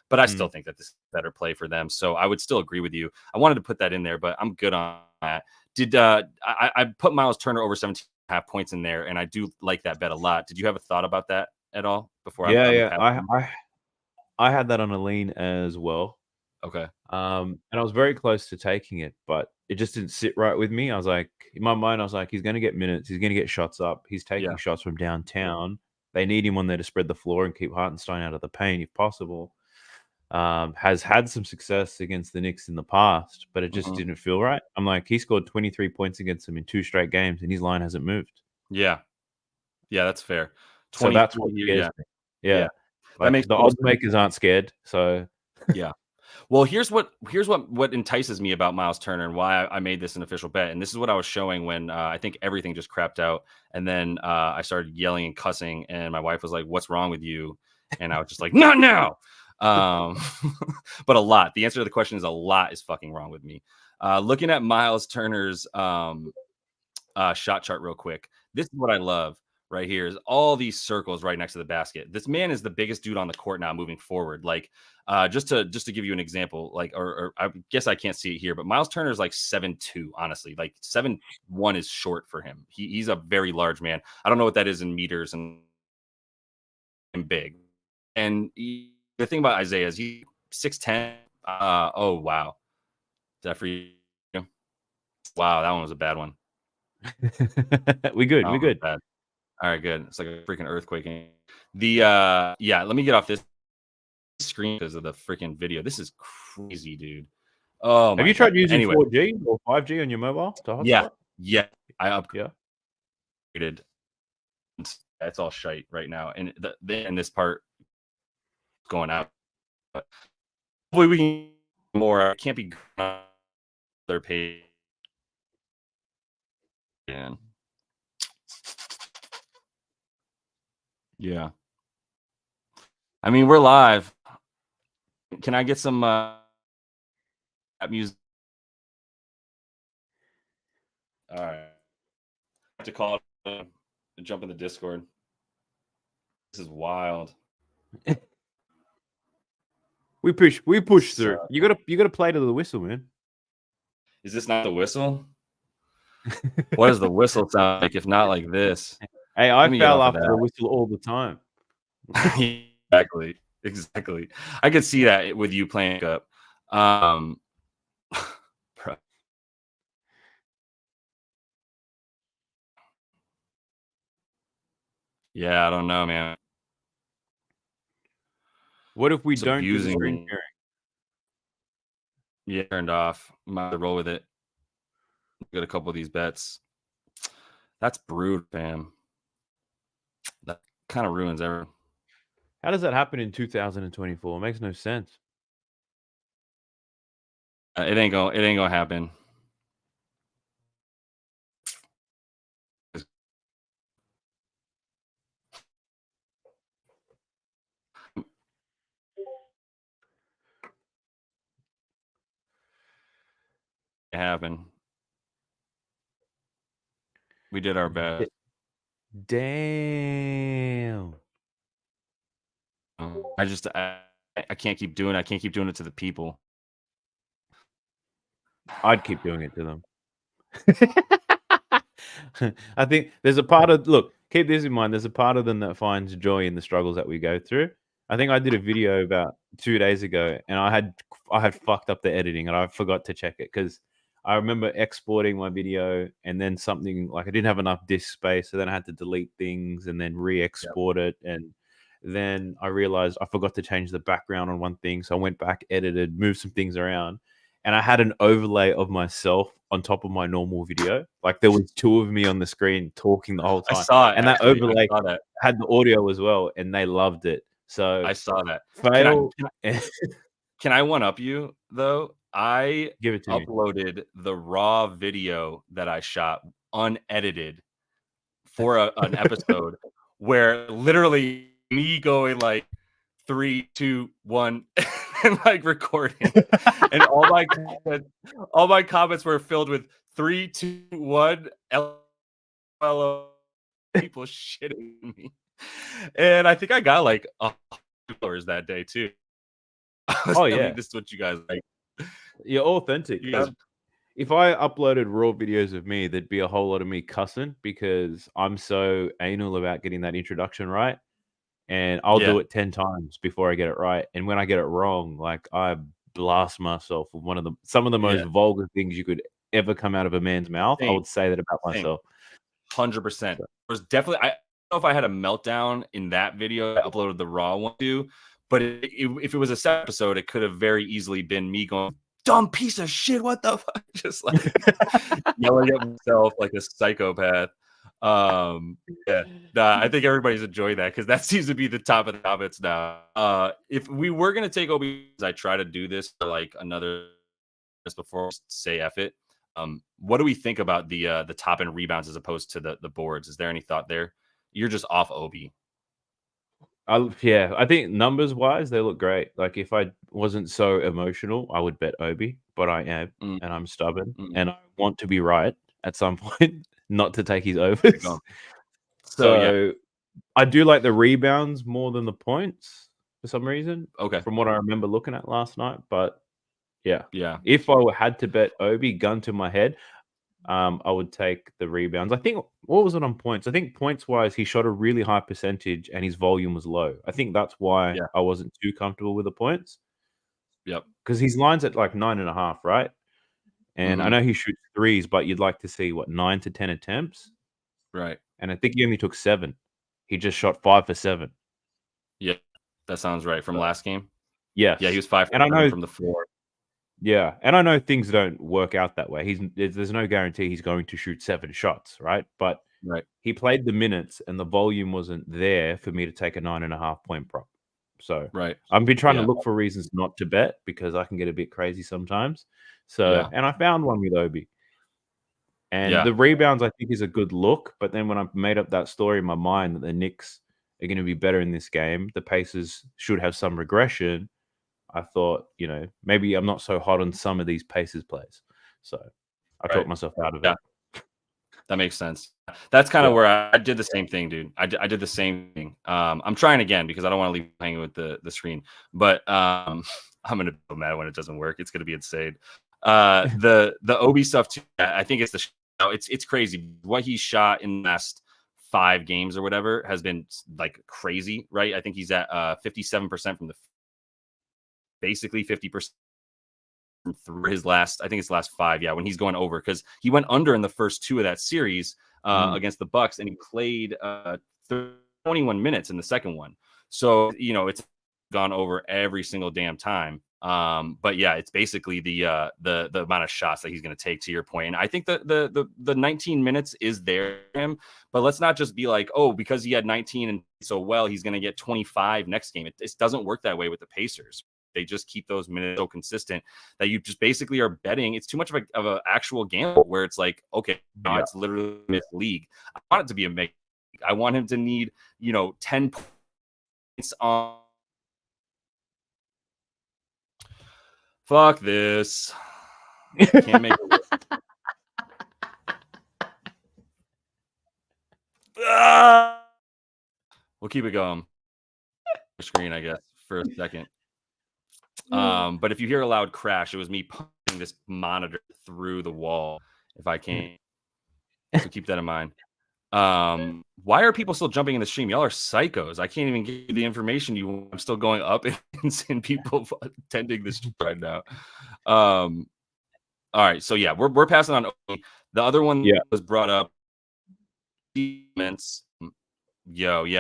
S1: But I still think that this is a better play for them. So I would still agree with you. I wanted to put that in there, but I'm good on that. I put Miles Turner over 17.5 points in there, and I do like that bet a lot. Did you have a thought about that at all before?
S2: I had that on a lean as well.
S1: Okay.
S2: And I was very close to taking it, but it just didn't sit right with me. I was like, in my mind, he's going to get minutes. He's going to get shots up. He's taking shots from downtown. They need him on there to spread the floor and keep Hartenstein out of the paint if possible. Has had some success against the Knicks in the past, but it just didn't feel right. I'm like, he scored 23 points against them in 2 straight games, and his line hasn't moved.
S1: Yeah, that's fair.
S2: So that's what scares me. Yeah. Like, that makes the odds makers aren't scared. So
S1: yeah. Well, here's what entices me about Miles Turner and why I made this an official bet. And this is what I was showing when I think everything just crapped out. And then I started yelling and cussing, and my wife was like, "What's wrong with you?" And I was just like, "Not now." But a lot. The answer to the question is a lot is fucking wrong with me. Looking at Miles Turner's shot chart real quick. This is what I love right here is all these circles right next to the basket. This man is the biggest dude on the court now moving forward. Like, just to give you an example, like, or I guess I can't see it here, but Miles Turner is like 7'2", honestly. Like 7'1" is short for him. He's a very large man. I don't know what that is in meters and big. And the thing about Isaiah is he's 6'10". Oh, wow. Did I forget? Wow, that one was a bad one.
S2: We good.
S1: Bad. All right, good. It's like a freaking earthquake. Let me get off this screen because of the freaking video. This is crazy, dude. Oh,
S2: have you tried using 4G or 5G on your mobile?
S1: Yeah. I upgraded. it's all shite right now, and in this part going out. But hopefully we can more. It can't be on their page. Yeah. I mean, we're live. Can I get some music? All right. I have to call and jump in the Discord. This is wild.
S2: We push through. You gotta play to the whistle, man.
S1: Is this not the whistle? What does the whistle sound like if not like this?
S2: Hey, I foul after the whistle all the time.
S1: Exactly. I could see that with you playing up. Yeah, I don't know, man.
S2: What if we don't do the screen sharing?
S1: Yeah, turned off. Might roll with it. Got a couple of these bets. That's brutal, fam. That kind of ruins everything.
S2: How does that happen in 2024? It makes no sense.
S1: It ain't gonna happen. Happen. We did our best.
S2: Damn.
S1: I can't keep doing it. I can't keep doing it to the people.
S2: I'd keep doing it to them. I think there's a part of keep this in mind. There's a part of them that finds joy in the struggles that we go through. I think I did a video about 2 days ago, and I had fucked up the editing, and I forgot to check it because I remember exporting my video, and then something like I didn't have enough disk space, so then I had to delete things and then re-export it, and then I realized I forgot to change the background on one thing, so I went back, edited, moved some things around, and I had an overlay of myself on top of my normal video. Like there was 2 of me on the screen talking the whole time.
S1: I saw it,
S2: and that overlay had the audio as well, and they loved it. So
S1: I saw that.
S2: Fail.
S1: Can I one up you though? I
S2: Give it to
S1: uploaded
S2: me.
S1: the raw video that I shot unedited for an episode where literally me going like 3, 2, 1 and like recording, and all my comments were filled with 3, 2, 1 people shitting me, and I think I got like $100 that day too.
S2: Oh yeah,
S1: this is what you guys like.
S2: You're authentic.
S1: Yeah.
S2: If I uploaded raw videos of me, there'd be a whole lot of me cussing because I'm so anal about getting that introduction right. And I'll do it 10 times before I get it right. And when I get it wrong, like I blast myself with some of the most vulgar things you could ever come out of a man's mouth. I would say that about myself.
S1: 100%. It was definitely, I don't know if I had a meltdown in that video. I uploaded the raw one too, but if it was a set episode, it could have very easily been me going, dumb piece of shit, what the fuck? Just like yelling at myself like a psychopath. I think everybody's enjoying that because that seems to be the top of the comments now. If we were gonna take Obi, I try to do this for like another just before say F it. What do we think about the top end rebounds as opposed to the boards? Is there any thought there? You're just off Obi.
S2: I think numbers wise, they look great. Like if I wasn't so emotional, I would bet Obi, but I am, and I'm stubborn, and I want to be right at some point, not to take his overs. So I do like the rebounds more than the points for some reason.
S1: Okay,
S2: from what I remember looking at last night, but yeah. If I had to bet Obi, gun to my head, I would take the rebounds. I think, what was it on points? I think points-wise, he shot a really high percentage and his volume was low. I think that's why I wasn't too comfortable with the points.
S1: Yep.
S2: Because his line's at like 9.5, right? And I know he shoots threes, but you'd like to see, 9 to 10 attempts?
S1: Right.
S2: And I think he only took 7. He just shot 5 for 7.
S1: Yeah, that sounds right. From last game?
S2: Yes.
S1: Yeah, he was 5 for 7 from the floor.
S2: Yeah, and I know things don't work out that way. There's no guarantee he's going to shoot 7 shots, right? But
S1: Right.
S2: He played the minutes, and the volume wasn't there for me to take a 9.5 point prop. So
S1: Right.
S2: I've been trying to
S1: Yeah.
S2: look for reasons not to bet because I can get a bit crazy sometimes. So
S1: Yeah.
S2: and I found one with Obi. And
S1: Yeah.
S2: the rebounds, I think, is a good look. But then when I made up that story in my mind that the Knicks are going to be better in this game, the Pacers should have some regression. I thought, maybe I'm not so hot on some of these Pacers plays. So I
S1: Right.
S2: talked myself out of
S1: Yeah.
S2: it.
S1: That makes sense. That's kind of
S2: Yeah.
S1: where I did the same thing, dude. I did the same thing. I'm trying again because I don't want to leave hanging with the screen. But I'm gonna be mad when it doesn't work. It's gonna be insane. The Obi stuff too. I think it's it's crazy what he shot in the last 5 games or whatever has been like crazy, right? I think he's at 57% from the basically 50% through his last, I think it's last 5. Yeah, when he's going over because he went under in the first 2 of that series against the Bucks, and he played 21 minutes in the second one. So it's gone over every single damn time. But yeah, it's basically the amount of shots that he's going to take. To your point, and I think the 19 minutes is there for him. But let's not just be like, oh, because he had 19 and so well, he's going to get 25 next game. It doesn't work that way with the Pacers. They just keep those minutes so consistent that you just basically are betting. It's too much of a actual gamble where it's like, okay, no, it's literally this league. I want it to be a make. I want him to need 10 points on. Fuck this. Can't make it. We'll keep it going. Screen, I guess, for a second. But if you hear a loud crash, it was me punching this monitor through the wall. If I can, so keep that in mind. Why are people still jumping in the stream? Y'all are psychos. I can't even give you the information you want. I'm still going up and seeing people attending this right now. All right, so yeah, we're passing on. The other one was brought up. Yeah,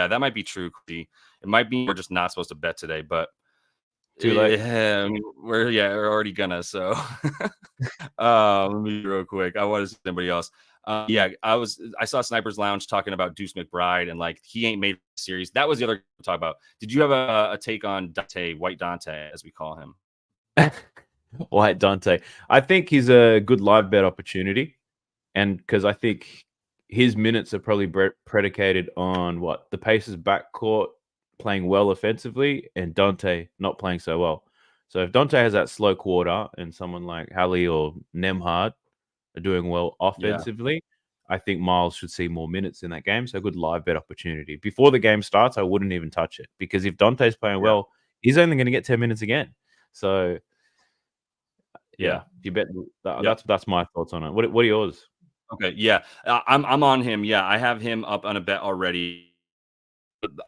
S1: that might be true. It might be we're just not supposed to bet today, but
S2: too late.
S1: Yeah, we're already gonna. So let me real quick. I want to see somebody else. I saw Sniper's Lounge talking about Deuce McBride and like he ain't made a series. That was the other to talk about. Did you have a take on Dante, White Dante, as we call him?
S2: White Dante. I think he's a good live bet opportunity, and because I think his minutes are probably predicated on the Pacers backcourt playing well offensively and Dante not playing so well. So if Dante has that slow quarter and someone like Hallie or Nembhard are doing well offensively, I think Miles should see more minutes in that game. So a good live bet opportunity. Before the game starts, I wouldn't even touch it because if Dante's playing well, he's only going to get 10 minutes again. So yeah, you bet. That's my thoughts on it. What are yours?
S1: Okay, yeah, I'm on him. Yeah, I have him up on a bet already.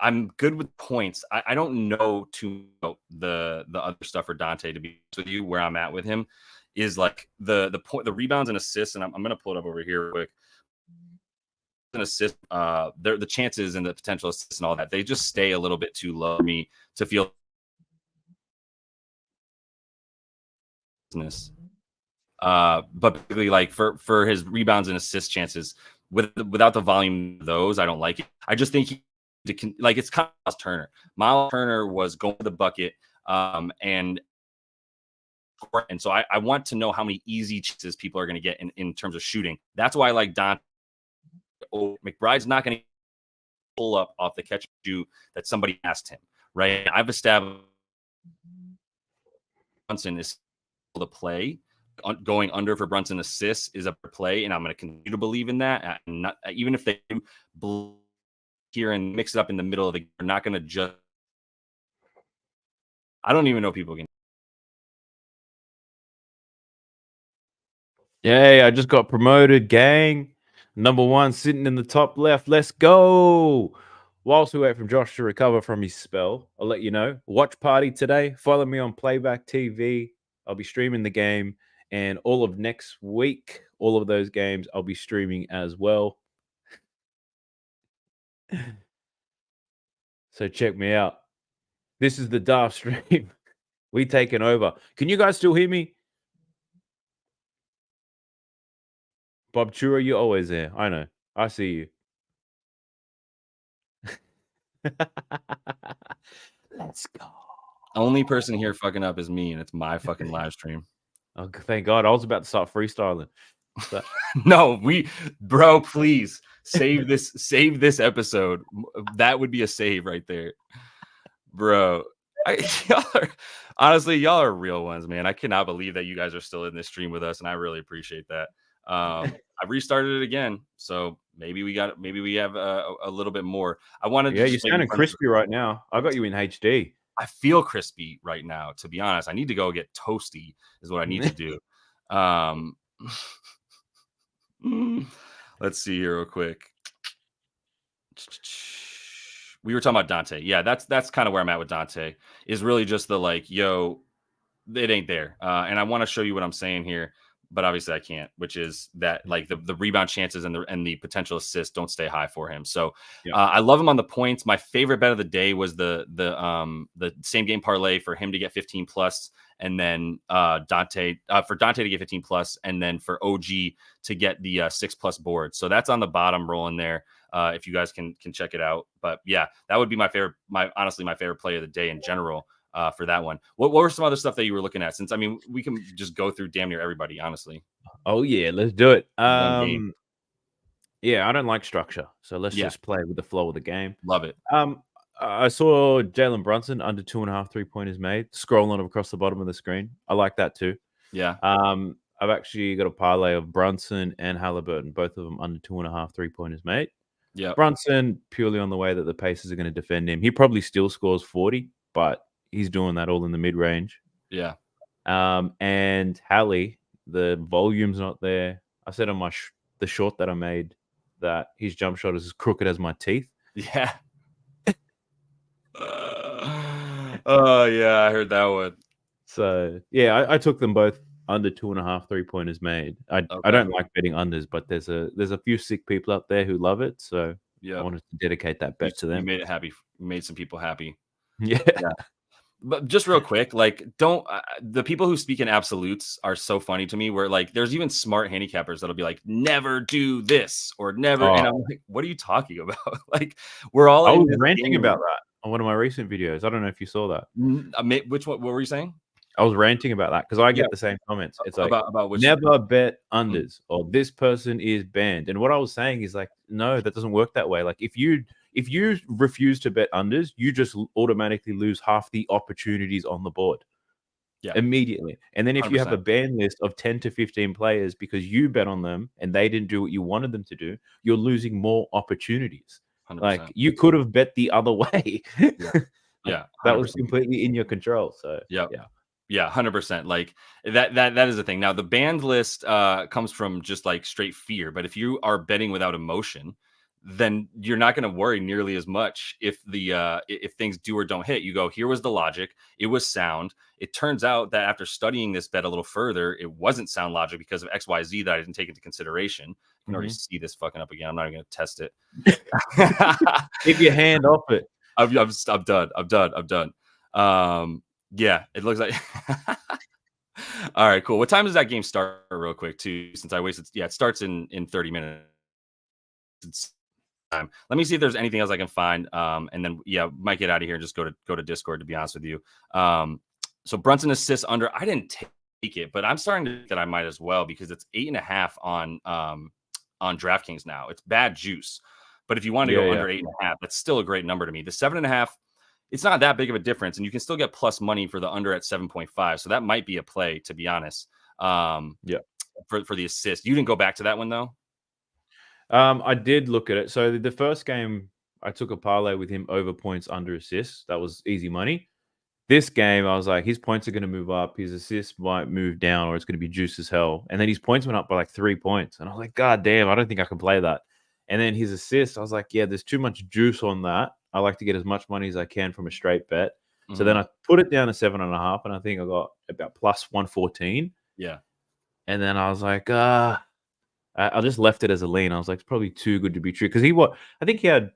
S1: I'm good with points. I don't know too much the other stuff for Dante, to be honest with you. Where I'm at with him is like the rebounds and assists, and I'm gonna pull it up over here real quick. An assist, the chances and the potential assists and all that, they just stay a little bit too low for me to feel. But basically, like for his rebounds and assist chances, without the volume of those, I don't like it. I just think it's kind of Miles Turner. Miles Turner was going to the bucket, and so I want to know how many easy chances people are going to get in terms of shooting. That's why I like Dante. McBride's not going to pull up off the catch shoot that somebody asked him, right? I've established Brunson is able to play. Going under for Brunson assists is a play, and I'm going to continue to believe in that. Not, even if they do here and mix it up in the middle of the, they're not going to just. I don't even know people can.
S2: Yay, I just got promoted, gang. Number 1 sitting in the top left. Let's go. Whilst we wait for Josh to recover from his spell, I'll let you know. Watch party today. Follow me on Playback TV. I'll be streaming the game. And all of next week, all of those games, I'll be streaming as well. So check me out. This is the Daft stream. We taking over. Can you guys still hear me? Bob Chura, you're always there. I know. I see you. Let's go.
S1: Only person here fucking up is me, and it's my fucking live stream.
S2: Oh, thank God. I was about to start freestyling. But
S1: No, bro, please save this episode. That would be a save right there, bro. Honestly, y'all are real ones, man. I cannot believe that you guys are still in this stream with us, and I really appreciate that. I restarted it again, so maybe we have a little bit more. I wanted
S2: yeah,
S1: to
S2: you're sounding crispy right now. I got you in HD.
S1: I feel crispy right now, to be honest. I need to go get toasty is what I need to do. Let's see here real quick. We were talking about Dante. Yeah, that's kind of where I'm at with Dante. Is really just the like, yo, it ain't there. And I want to show you what I'm saying here, but obviously I can't, which is that like the rebound chances and the potential assists don't stay high for him. So I love him on the points. My favorite bet of the day was the same game parlay for him to get 15 plus, and then Dante to get 15 plus, and then for OG to get the 6+ board. So that's on the bottom rolling there. If you guys can check it out. But yeah, that would be my favorite, honestly my favorite play of the day in general. For that one. What were some other stuff that you were looking at? Since I mean, we can just go through damn near everybody, honestly.
S2: Oh yeah, let's do it. Yeah, I don't like structure, so let's just play with the flow of the game.
S1: Love it.
S2: I saw Jalen Brunson under 2.5 3-pointers made, scrolling across the bottom of the screen. I like that too.
S1: Yeah.
S2: I've actually got a parlay of Brunson and Halliburton, both of them under 2.5 3-pointers made.
S1: Yeah.
S2: Brunson purely on the way that the Pacers are going to defend him. He probably still scores 40, but he's doing that all in the mid-range.
S1: Yeah.
S2: And Hallie, the volume's not there. I said on my the short that I made that his jump shot is as crooked as my teeth.
S1: Yeah. Oh, yeah, I heard that one.
S2: So, yeah, I took them both under 2.5 3-pointers made. I don't like betting unders, but there's a few sick people out there who love it. So, I wanted to dedicate that bet to them.
S1: You made it happy. You made some people happy.
S2: Yeah.
S1: But just real quick, like, don't the people who speak in absolutes are so funny to me. Where like, there's even smart handicappers that'll be like, "Never do this" or "never," and I'm like, "What are you talking about?" Like, we're all.
S2: I was ranting about that on one of my recent videos. I don't know if you saw that.
S1: Which one? What were you saying?
S2: I was ranting about that because I get the same comments. It's like
S1: about which
S2: never bet unders or this person is banned. And what I was saying is like, no, that doesn't work that way. Like if you refuse to bet unders, you just automatically lose half the opportunities on the board. Yeah, immediately. And then if 100%. You have a ban list of 10 to 15 players because you bet on them and they didn't do what you wanted them to do, you're losing more opportunities. 100%. Like you could have bet the other way. Yeah. That was completely in your control. So
S1: yeah, 100%. Like that is the thing. Now the banned list comes from just like straight fear, but if you are betting without emotion, then you're not going to worry nearly as much if if things do or don't hit. You go, here was the logic. It was sound. It turns out that after studying this bet a little further, it wasn't sound logic because of XYZ that I didn't take into consideration. You can already see this fucking up again. I'm not even going to test it.
S2: Keep your hand off it.
S1: I'm done. Yeah, it looks like. All right, cool. What time does that game start real quick too? Since I wasted, it starts in 30 minutes. Let me see if there's anything else I can find. And then might get out of here and just go to Discord, to be honest with you. So Brunson assists under. I didn't take it, but I'm starting to think that I might as well because it's 8.5 on DraftKings now. It's bad juice. But if you want to go under 8.5, that's still a great number to me. The 7.5, it's not that big of a difference, and you can still get plus money for the under at 7.5. So that might be a play, to be honest. For the assist. You didn't go back to that one though.
S2: I did look at it. So the first game, I took a parlay with him over points under assists. That was easy money. This game, I was like, his points are going to move up. His assists might move down, or it's going to be juice as hell. And then his points went up by like 3 points. And I was like, God damn, I don't think I can play that. And then his assist, I was like, yeah, there's too much juice on that. I like to get as much money as I can from a straight bet. Mm-hmm. So then I put it down to 7.5, and I think I got about plus 114.
S1: Yeah.
S2: And then I was like, I just left it as a lean. I was like, it's probably too good to be true. Because I think he had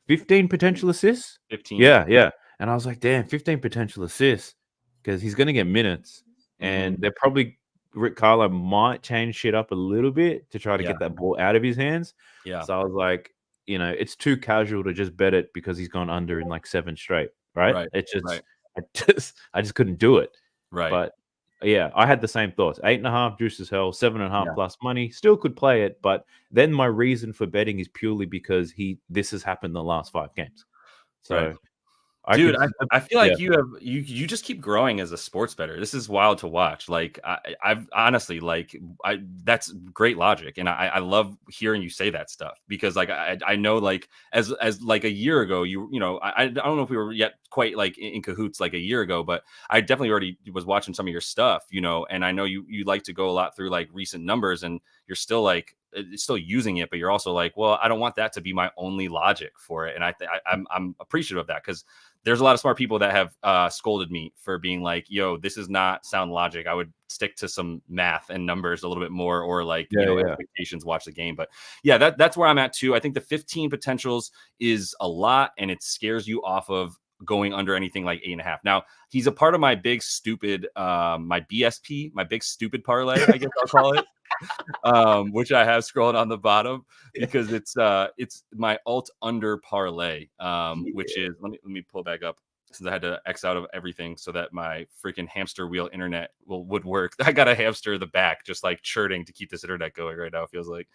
S2: 15 potential assists.
S1: 15.
S2: Yeah. And I was like, damn, 15 potential assists. Because he's going to get minutes. Mm-hmm. And they're probably, Rick Carlisle might change shit up a little bit to try to get that ball out of his hands.
S1: Yeah.
S2: So I was like, it's too casual to just bet it because he's gone under in like 7 straight, right?
S1: Right.
S2: It's just
S1: Right.
S2: I just couldn't do it.
S1: Right.
S2: But yeah, I had the same thoughts. 8.5 juice as hell, 7.5
S1: Yeah.
S2: plus money. Still could play it, but then my reason for betting is purely because this has happened the last 5 games. So
S1: Right.
S2: I
S1: Dude,
S2: could,
S1: I feel like you just keep growing as a sports bettor. This is wild to watch. Like I've honestly that's great logic, and I love hearing you say that stuff because like I know like as like a year ago I don't know if we were yet quite like in cahoots like a year ago, but I definitely already was watching some of your stuff, and I know you like to go a lot through like recent numbers, and you're still like still using it, but you're also like, well, I don't want that to be my only logic for it, and I'm appreciative of that because there's a lot of smart people that have scolded me for being like, yo, this is not sound logic. I would stick to some math and numbers a little bit more, or like, expectations, watch the game. But yeah, that's where I'm at too. I think the 15 potentials is a lot, and it scares you off of going under anything like 8.5. Now, he's a part of my big stupid, my BSP, my big stupid parlay, I guess I'll call it. Which I have scrolled on the bottom because it's my alt under parlay, which is let me pull back up since I had to X out of everything so that my freaking hamster wheel internet would work. I got a hamster in the back just like churning to keep this internet going right now. It feels like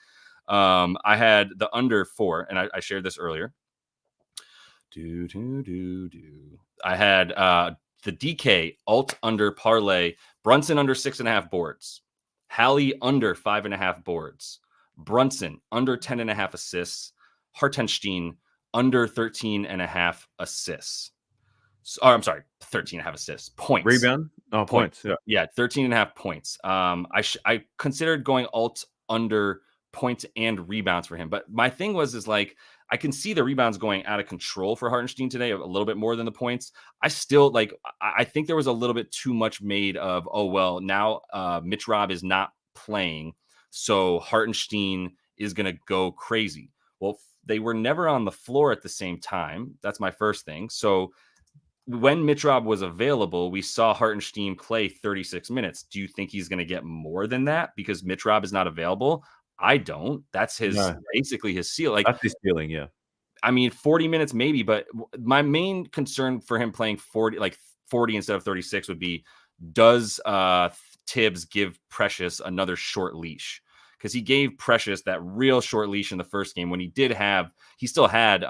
S1: I had the under 4, and I shared this earlier. I had the DK alt under parlay, Brunson under 6.5 boards. Hallie under 5.5 boards, Brunson under 10.5 assists, Hartenstein under 13.5 assists. I'm sorry, 13.5 assists. Points.
S2: Rebound? Oh, points.
S1: Yeah, 13.5 points. I considered going alt under points and rebounds for him, but my thing is like I can see the rebounds going out of control for Hartenstein today, a little bit more than the points. I still I think there was a little bit too much made of, oh, well, now Mitch Rob is not playing, so Hartenstein is going to go crazy. Well, they were never on the floor at the same time. That's my first thing. So when Mitch Rob was available, we saw Hartenstein play 36 minutes. Do you think he's going to get more than that because Mitch Rob is not available? I don't. That's basically his seal. Like
S2: that's his feeling, yeah.
S1: I mean, 40 minutes maybe, but my main concern for him playing 40 instead of 36 would be, does Tibbs give Precious another short leash? Because he gave Precious that real short leash in the first game when he still had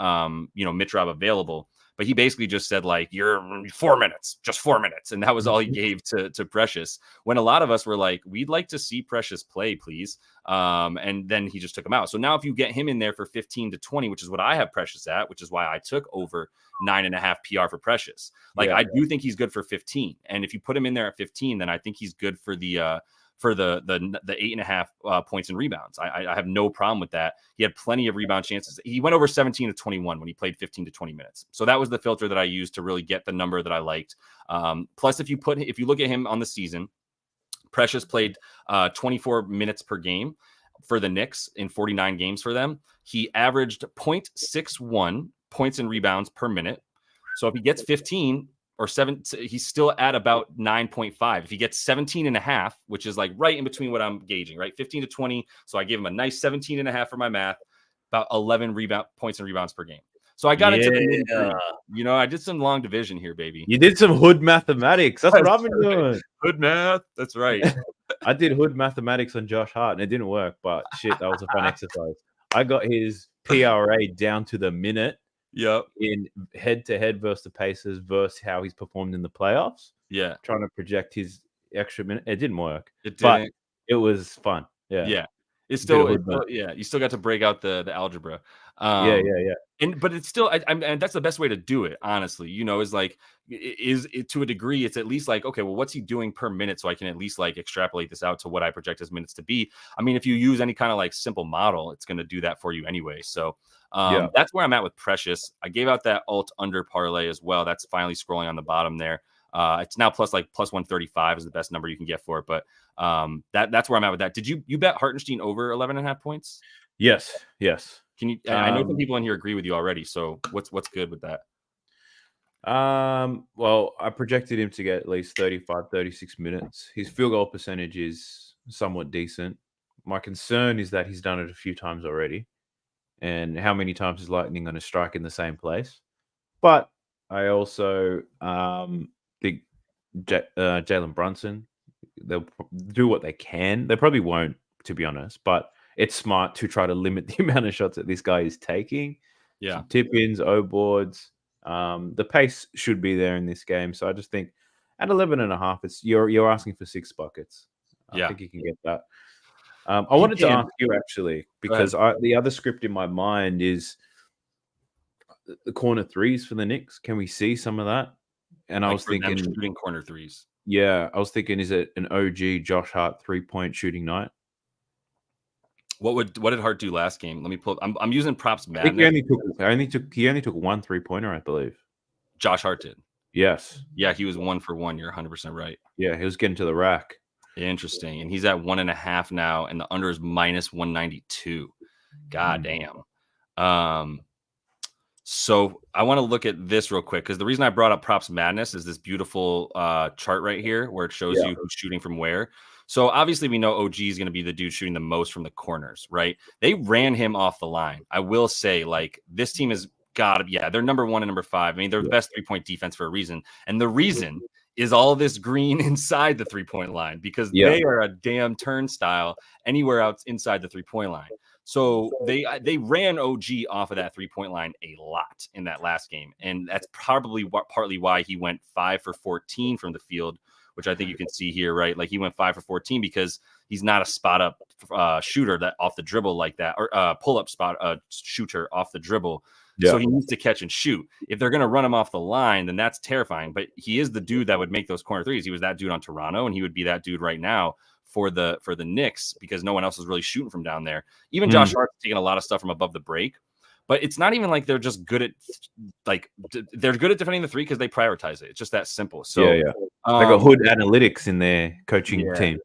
S1: Mitch Rob available. But he basically just said, like, you're 4 minutes, just 4 minutes. And that was all he gave to Precious. When a lot of us were like, we'd like to see Precious play, please. And then he just took him out. So now if you get him in there for 15 to 20, which is what I have Precious at, which is why I took over 9.5 PR for Precious. Like, I do think he's good for 15. And if you put him in there at 15, then I think he's good for the 8.5 points and rebounds. I have no problem with that. He had plenty of rebound chances. He went over 17 to 21 when he played 15 to 20 minutes. So that was the filter that I used to really get the number that I liked. Plus, if you look at him on the season, Precious played 24 minutes per game for the Knicks in 49 games for them. He averaged 0.61 points and rebounds per minute. So if he gets 15 or 7, he's still at about 9.5. If he gets 17.5, which is like right in between what I'm gauging, right? 15 to 20. So I gave him a nice 17.5 for my math, about 11 points and rebounds per game. So I got into the I did some long division here, baby.
S2: You did some hood mathematics. That's what I've been doing.
S1: Hood math. That's right.
S2: I did hood mathematics on Josh Hart, and it didn't work, but shit, that was a fun exercise. I got his PRA down to the minute.
S1: Yep.
S2: In head-to-head versus the Pacers versus how he's performed in the playoffs.
S1: Yeah.
S2: Trying to project his extra minute. It didn't work.
S1: It didn't.
S2: But it was fun. Yeah.
S1: Yeah. It's still you still got to break out the algebra.
S2: Yeah.
S1: But it's still, and that's the best way to do it, honestly. Is like, is it to a degree, it's at least like, okay, well, what's he doing per minute? So I can at least like extrapolate this out to what I project his minutes to be. I mean, if you use any kind of like simple model, it's going to do that for you anyway. So that's where I'm at with Precious. I gave out that alt under parlay as well. That's finally scrolling on the bottom there. It's now plus 135 is the best number you can get for it. But that's where I'm at with that. Did you bet Hartenstein over 11.5 points?
S2: Yes.
S1: Can you? I know some people in here agree with you already. So what's good with that?
S2: Well, I projected him to get at least 35, 36 minutes. His field goal percentage is somewhat decent. My concern is that he's done it a few times already. and how many times is Lightning going to strike in the same place? But I also think Jalen Brunson, they'll do what they can. They probably won't, to be honest, but it's smart to try to limit the amount of shots that this guy is taking.
S1: Yeah.
S2: Some tip-ins, O-boards. The pace should be there in this game. So I just think at 11.5, you're asking for 6 buckets. I think you can get that. I wanted to ask you, actually, because the other script in my mind is the corner threes for the Knicks. Can we see some of that? And I was thinking
S1: shooting corner threes.
S2: Yeah, I was thinking, is it an OG Josh Hart 3-point shooting night?
S1: What did Hart do last game? Let me pull. I'm using props madness.
S2: I think he only took 1 3-pointer, I believe.
S1: Josh Hart did.
S2: Yes.
S1: Yeah, he was 1 for 1. You're 100% right.
S2: Yeah, he was getting to the rack.
S1: Interesting. And he's at 1.5 now, and the under is minus 192. God damn. So I want to look at this real quick, because the reason I brought up props madness is this beautiful chart right here where it shows you who's shooting from where. So obviously we know OG is going to be the dude shooting the most from the corners, right? They ran him off the line. I will say, like, this team is they're number 1 and number 5. I mean, they're the best 3-point defense for a reason. And the reason is all this green inside the 3-point line, because they are a damn turnstile anywhere else inside the 3-point line. So they ran OG off of that 3-point line a lot in that last game. And that's probably partly why he went 5 for 14 from the field, which I think you can see here, right? Like, he went 5 for 14 because he's not a spot up shooter that off the dribble like that, or pull up spot shooter off the dribble. Yeah. So he needs to catch and shoot. If they're going to run him off the line, then that's terrifying. But he is the dude that would make those corner threes. He was that dude on Toronto, and he would be that dude right now for the Knicks, because no one else is really shooting from down there. Even Josh Hart's taking a lot of stuff from above the break. But it's not even like they're just good at, like, they're good at defending the 3 because they prioritize it. It's just that simple. So
S2: they got Hood Analytics in their coaching team.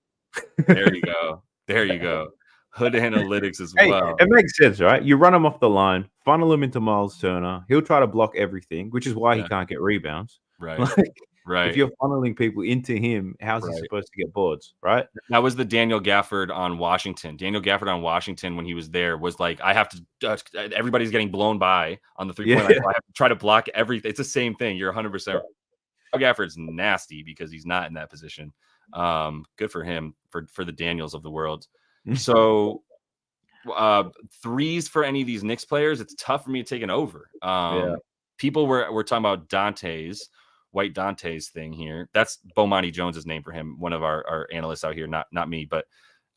S1: There you go. There you go. Hood Analytics as well.
S2: It makes sense, right? You run him off the line, funnel him into Miles Turner. He'll try to block everything, which is why he can't get rebounds.
S1: Right.
S2: Right. If you're funneling people into him, how's he supposed to get boards, right?
S1: That was the Daniel Gafford on Washington. Daniel Gafford on Washington, when he was there, was like, I have to everybody's getting blown by on the 3-point line. So I have to try to block everything. It's the same thing. You're 100%. Gafford's nasty because he's not in that position. Good for him, for the Daniels of the world. So threes for any of these Knicks players, it's tough for me to take an over. People were talking about White Dante's thing here. That's Bomani Jones's name for him, one of our analysts out here, not me, but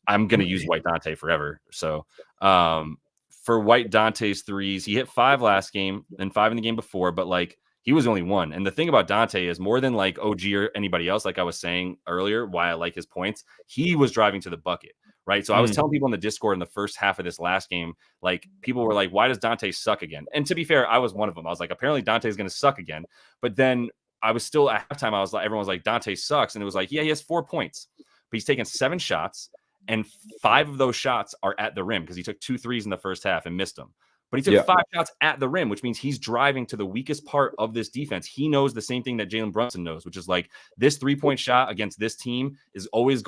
S1: I'm going to use White Dante forever. So for White Dante's threes, he hit 5 last game and 5 in the game before, but like, he was only 1. And the thing about Dante is, more than like OG or anybody else, like I was saying earlier, why I like his points, he was driving to the bucket, right? So I was telling people in the Discord in the first half of this last game, like, people were like, why does Dante suck again? And to be fair, I was one of them. I was like, apparently Dante's going to suck again. But then I was still at halftime. I was like, everyone was like, Dante sucks. And it was like, yeah, he has 4 points, but he's taken 7 shots, and 5 of those shots are at the rim, because he took 2 threes in the first half and missed them. But he took 5 shots at the rim, which means he's driving to the weakest part of this defense. He knows the same thing that Jalen Brunson knows, which is like, this 3-point shot against this team is almost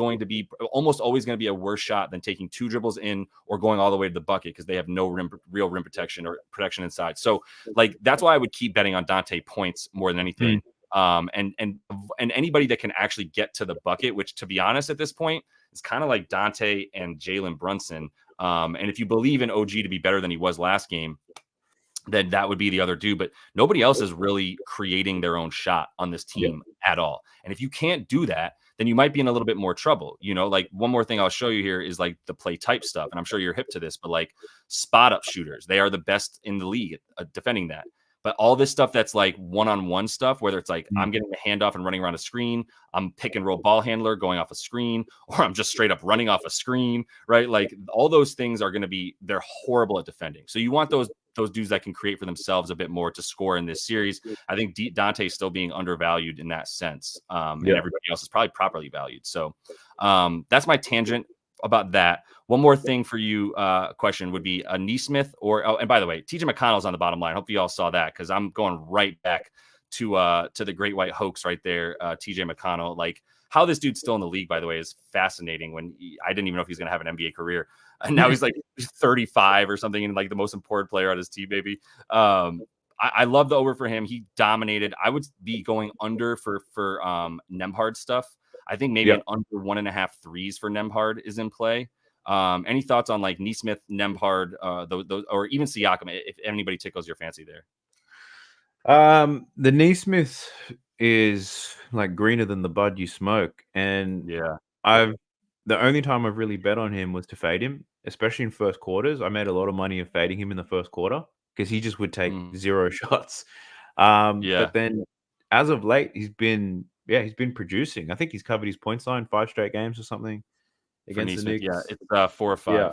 S1: always going to be a worse shot than taking 2 dribbles in or going all the way to the bucket, because they have no real rim protection or protection inside. So like, that's why I would keep betting on Dante points more than anything. And anybody that can actually get to the bucket, which, to be honest, at this point, is kind of like Dante and Jalen Brunson. And if you believe in OG to be better than he was last game, then that would be the other dude. But nobody else is really creating their own shot on this team at all. And if you can't do that, then you might be in a little bit more trouble. You know, like, one more thing I'll show you here is like the play type stuff. And I'm sure you're hip to this, but like, spot up shooters, they are the best in the league at defending that. But all this stuff that's like one-on-one stuff, whether it's like, I'm getting the handoff and running around a screen, I'm pick and roll ball handler going off a screen, or I'm just straight up running off a screen, right? Like, all those things are going to be, they're horrible at defending. So you want those dudes that can create for themselves a bit more to score in this series. I think Dante is still being undervalued in that sense. And everybody else is probably properly valued. So that's my tangent about that. One more thing for you, question would be a Neesmith and by the way, TJ McConnell's on the bottom line. Hope you all saw that, because I'm going right back to the Great White Hoax right there. TJ McConnell, like, How this dude's still in the league, by the way, is fascinating. I didn't even know if he's going to have an NBA career, and now he's like 35 or something, and like the most important player on his team, maybe. I love the over for him. He dominated. I would be going under for Nembhard stuff. I think maybe an under 1.5 threes for Nembhard is in play. Any thoughts on like Nesmith, Nembhard, those, or even Siakam, if anybody tickles your fancy there?
S2: The Nesmith is like greener than the bud you smoke, and the only time I've really bet on him was to fade him, especially in first quarters. I made a lot of money of fading him in the first quarter because he just would take 0 shots. But then as of late, he's been producing. I think he's covered his points line 5 straight games or something against the Knicks.
S1: Yeah, it's 4 or 5.
S2: Yeah.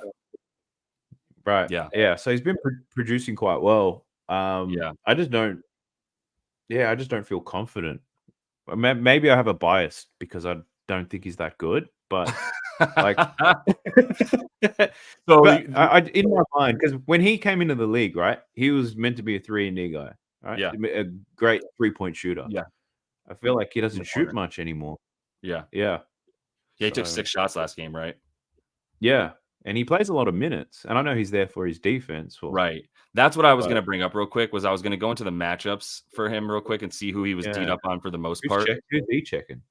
S2: Right. Yeah. So he's been producing quite well. I just don't feel confident. Maybe I have a bias because I don't think he's that good, but like, in my mind, because when he came into the league, right, he was meant to be a 3-and-D guy, right?
S1: Yeah,
S2: a great 3-point shooter.
S1: Yeah,
S2: I feel like he doesn't shoot much anymore.
S1: Yeah. He took 6 shots last game, right?
S2: Yeah. And he plays a lot of minutes, and I know he's there for his defense.
S1: Right. That's what I was going to bring up real quick. I was going to go into the matchups for him real quick and see who he was D'd up on for the most part.
S2: Who's he checking?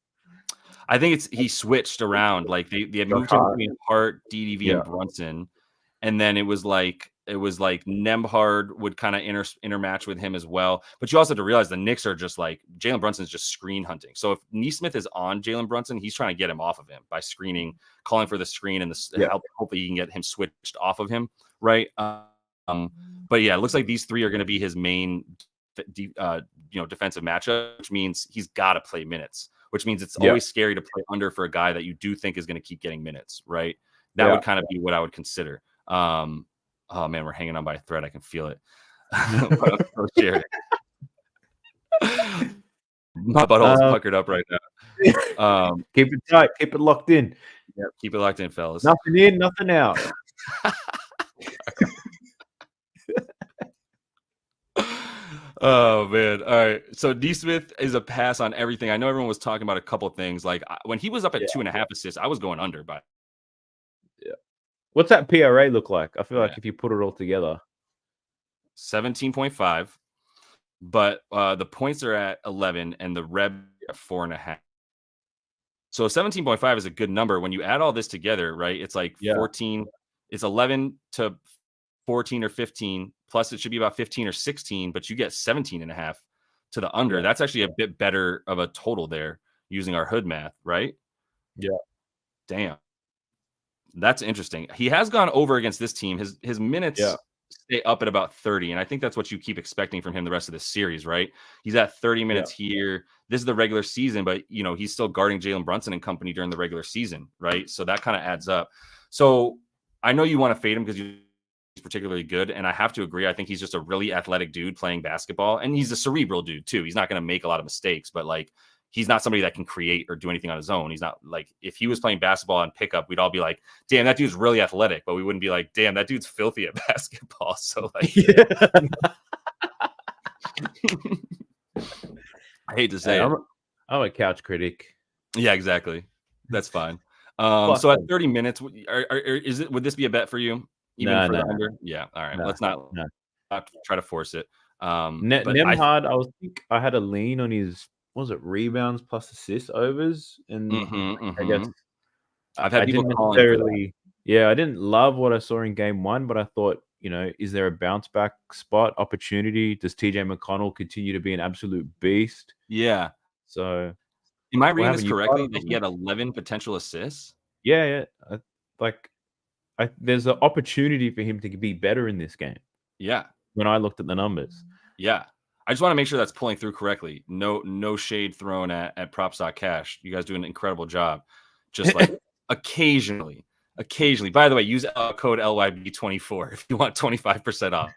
S1: I think he switched around. Like they had moved him between Hart, DDV, and Brunson, and then it was like Nembhard would kind of intermatch with him as well. But you also have to realize the Knicks are just like Jalen Brunson's just screen hunting. So if Nesmith is on Jalen Brunson, he's trying to get him off of him by screening, calling for the screen, and hopefully you can get him switched off of him, right? But yeah, it looks like these 3 are going to be his main, defensive matchup, which means he's got to play minutes. Which means it's always scary to play under for a guy that you do think is going to keep getting minutes, right? That would kind of be what I would consider. Oh man, we're hanging on by a thread. I can feel it. My butthole's puckered up right now.
S2: Keep it tight. Keep it locked in.
S1: Yeah, keep it locked in, fellas.
S2: Nothing in, nothing out.
S1: Oh man! All right. So Nesmith is a pass on everything. I know everyone was talking about a couple of things. Like when he was up at 2.5 assists, I was going under. But
S2: what's that PRA look like? I feel like if you put it all together,
S1: 17.5. But the points are at 11, and the reb at 4.5. So 17.5 is a good number. When you add all this together, right? It's like 14. It's 11 to 14 or 15, plus it should be about 15 or 16, but you get 17.5 to the under. That's actually a bit better of a total there using our hood math, right?
S2: Yeah.
S1: Damn. That's interesting. He has gone over against this team. His minutes stay up at about 30, and I think that's what you keep expecting from him the rest of this series, right? He's at 30 minutes here. This is the regular season, but he's still guarding Jalen Brunson and company during the regular season, right? So that kind of adds up. So I know you want to fade him because he's particularly good, and I have to agree. I think he's just a really athletic dude playing basketball, and he's a cerebral dude too. He's not going to make a lot of mistakes, but like he's not somebody that can create or do anything on his own. He's not like, if he was playing basketball on pickup, we'd all be like, damn, that dude's really athletic, but we wouldn't be like, damn, that dude's filthy at basketball. So like, I hate to say it.
S2: I'm a couch critic.
S1: Yeah, exactly. That's fine. So at 30 minutes, would this be a bet for you? Even for the under? Yeah. All right. Let's not try to force it.
S2: Nembhard, I had a lean on his, what was it, rebounds plus assists overs, and I guess
S1: I've had people calling
S2: necessarily. Yeah, I didn't love what I saw in game 1, but I thought, is there a bounce back spot opportunity? Does TJ McConnell continue to be an absolute beast?
S1: Yeah.
S2: So,
S1: am I reading this correctly that he had 11 potential assists?
S2: Yeah. There's an opportunity for him to be better in this game.
S1: Yeah.
S2: When I looked at the numbers.
S1: Yeah. I just want to make sure that's pulling through correctly. No shade thrown at props.cash. You guys do an incredible job. Just like occasionally. By the way, use code LYB24 if you want 25% off.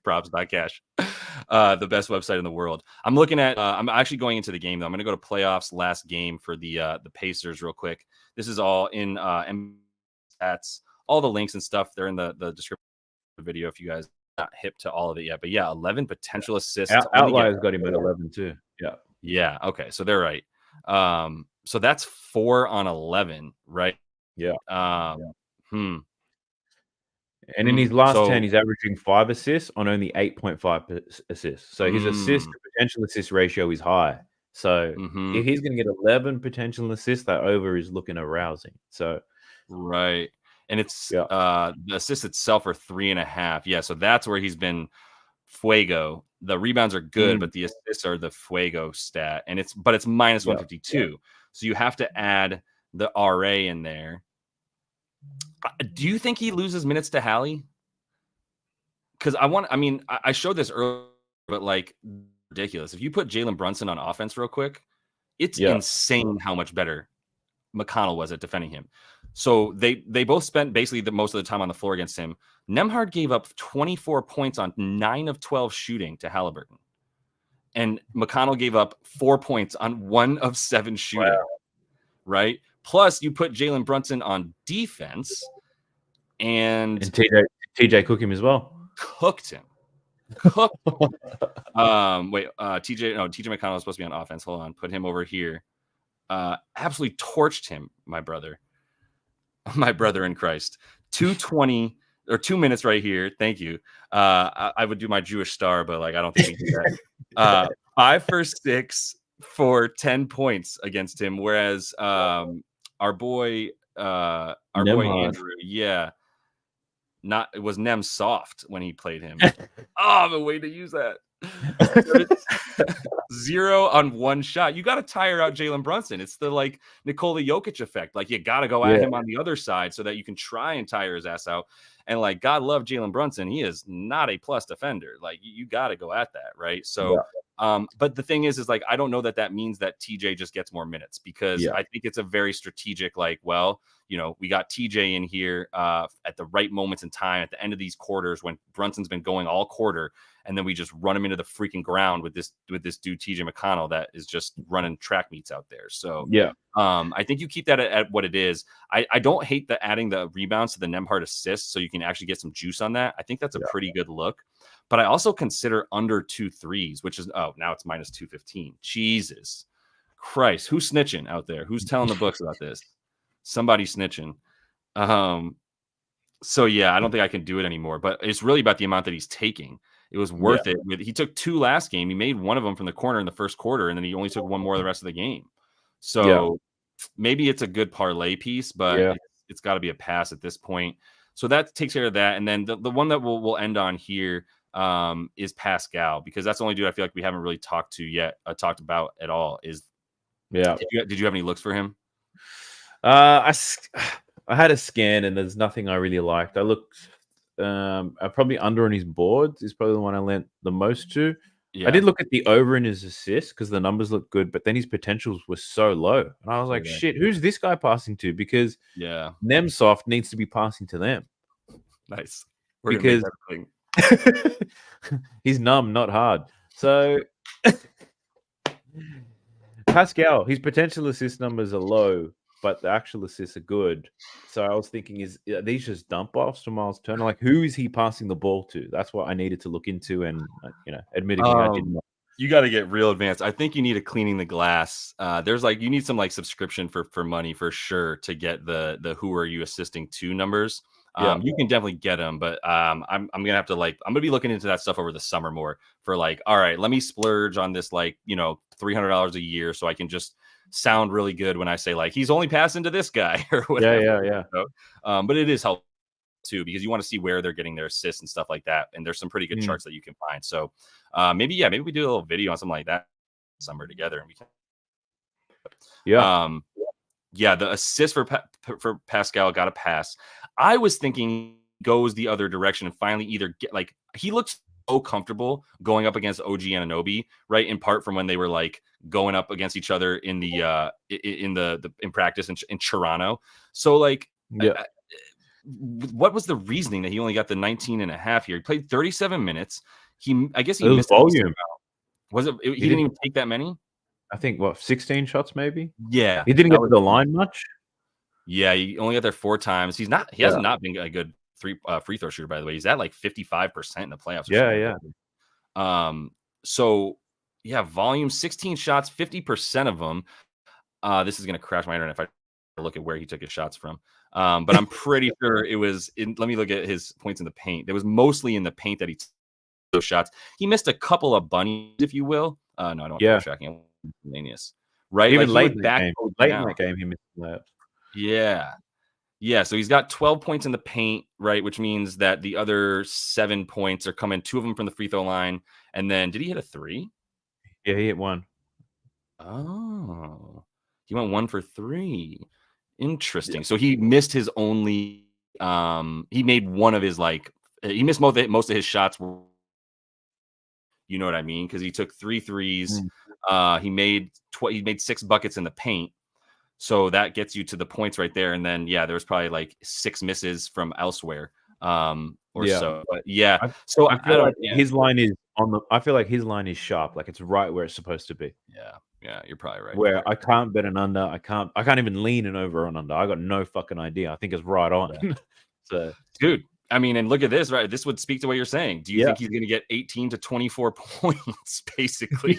S1: Props.cash. The best website in the world. I'm looking at I'm actually going into the game though. I'm going to go to playoffs last game for the Pacers real quick. This is all in stats. All the links and stuff, they're in the description of the video if you guys are not hip to all of it yet. But yeah, 11 potential assists.
S2: Outliers got him at 11 too.
S1: Yeah. Okay. So they're right. So that's 4 on 11, right?
S2: Yeah.
S1: And
S2: in his last 10,
S1: So
S2: he's averaging 5 assists on only 8.5 assists. So his assist to potential assist ratio is high. So if he's going to get 11 potential assists, that over is looking arousing. So
S1: right. And it's the assists itself are 3.5. Yeah, so that's where he's been fuego. The rebounds are good, but the assists are the fuego stat, and it's minus 152. So you have to add the RA in there. Do you think he loses minutes to Hallie? Because I showed this earlier, but like ridiculous. If you put Jalen Brunson on offense real quick, it's insane how much better McConnell was at defending him. So they both spent basically the most of the time on the floor against him. Nembhard gave up 24 points on 9 of 12 shooting to Halliburton. And McConnell gave up 4 points on 1 of 7 shooting. Wow. Right? Plus, you put Jalen Brunson on defense, and
S2: TJ cooked him as well.
S1: Cooked him. TJ McConnell was supposed to be on offense. Hold on, put him over here. Absolutely torched him, my brother in Christ. 2:20 or 2 minutes right here. Thank you. I would do my Jewish star, but like I don't think we can do that. 5 for 6 for 10 points against him, whereas our boy Andrew, it was Nem soft when he played him. I'm a way to use that. 0 on 1 shot. You got to tire out Jalen Brunson. It's the like Nikola Jokic effect. Like you got to go at him on the other side so that you can try and tire his ass out. And like God love Jalen Brunson, he is not a plus defender. Like you got to go at that, right? So, but the thing is like I don't know that means that TJ just gets more minutes because I think it's a very strategic. Like, well, we got TJ in here at the right moments in time at the end of these quarters when Brunson's been going all quarter. And then we just run him into the freaking ground with this dude TJ McConnell that is just running track meets out there. So I think you keep that at what it is. I don't hate adding the rebounds to the Nembhard assists, so you can actually get some juice on that. I think that's a pretty good look. But I also consider under 2 threes, which is now it's minus 215. Jesus Christ, who's snitching out there? Who's telling the books about this? Somebody snitching. So yeah, I don't think I can do it anymore. But it's really about the amount that he's taking. It was worth it. He took 2 last game. He made one of them from the corner in the first quarter, and then he only took 1 more the rest of the game. So maybe it's a good parlay piece, but it's got to be a pass at this point. So that takes care of that. And then the one that we'll end on here is Pascal, because that's the only dude I feel like we haven't really talked about at all. Did you have any looks for him?
S2: I had a scan, and there's nothing I really liked. I looked. Probably under on his boards is probably the one I lent the most to. I did look at the over in his assists because the numbers look good, but then his potentials were so low. And I was like, shit, who's this guy passing to? Because Nemsoft needs to be passing to them.
S1: Nice.
S2: Because he's numb, not hard. So Pascal, his potential assist numbers are low, but the actual assists are good. So I was thinking, are these just dump offs to Miles Turner? Like, who is he passing the ball to? That's what I needed to look into. And, admittingly, I didn't know.
S1: You got to get real advanced. I think you need a cleaning the glass. You need some like subscription for money for sure to get the who are you assisting to numbers. You can definitely get them, but I'm gonna have to I'm gonna be looking into that stuff over the summer more for like, all right, let me splurge on this $300 a year so I can just sound really good when I say like he's only passing to this guy or whatever. But it is helpful too because you want to see where they're getting their assists and stuff like that, and there's some pretty good charts that you can find. So maybe we do a little video on something like that summer together, and we can the assist for Pascal got a pass. I was thinking goes the other direction and finally either get he looks so comfortable going up against OG Anunoby, right? In part from when they were like going up against each other in the in practice in Toronto. So what was the reasoning that he only got the 19 and a half here? He played 37 minutes. I guess he missed
S2: volume.
S1: Was it? He didn't even take that many.
S2: I think 16 shots maybe.
S1: Yeah,
S2: he didn't get to the line much.
S1: Yeah, he only got there 4 times. He hasn't not been a good free throw shooter, by the way. He's at like 55% in the playoffs. So volume 16 shots, 50% of them. This is going to crash my internet if I look at where he took his shots from. But I'm pretty sure it was in. Let me look at his points in the paint. It was mostly in the paint that he took those shots. He missed a couple of bunnies, if you will. No, I don't want to tracking. Miscellaneous, right?
S2: Even
S1: like
S2: late in that game, he missed layups.
S1: Yeah. So he's got 12 points in the paint, right? Which means that the other 7 points are coming. 2 of them from the free throw line, and then did he hit a 3?
S2: Yeah, he hit 1.
S1: Oh, he went 1 for 3. Interesting. Yeah. So he missed his only. He made one of his he missed most of his shots. You know what I mean? Because he took 3 threes. He made 6 buckets in the paint. So that gets you to the points right there. And then, there was probably 6 misses from elsewhere so. But I feel like
S2: his line is I feel like his line is sharp. Like it's right where it's supposed to be.
S1: Yeah, you're probably right.
S2: Where I can't bet an under. I can't even lean an over on under. I got no fucking idea. I think it's right on.
S1: Yeah. So, dude, I mean, and look at this, right? This would speak to what you're saying. Do you think he's going to get 18 to 24 points, basically?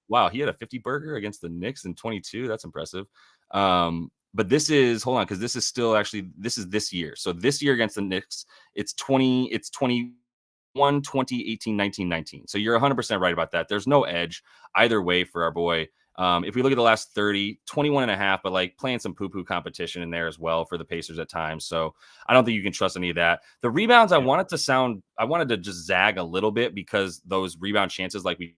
S1: Wow, he had a 50 burger against the Knicks in 22. That's impressive. But this is, hold on, because this is still this is this year. So this year against the Knicks, it's 21, 20, 18, 19, 19. So you're 100% right about that. There's no edge either way for our boy. If we look at the last 30, 21 and a half, but playing some poo-poo competition in there as well for the Pacers at times. So I don't think you can trust any of that. The rebounds, I wanted to just zag a little bit because those rebound chances like we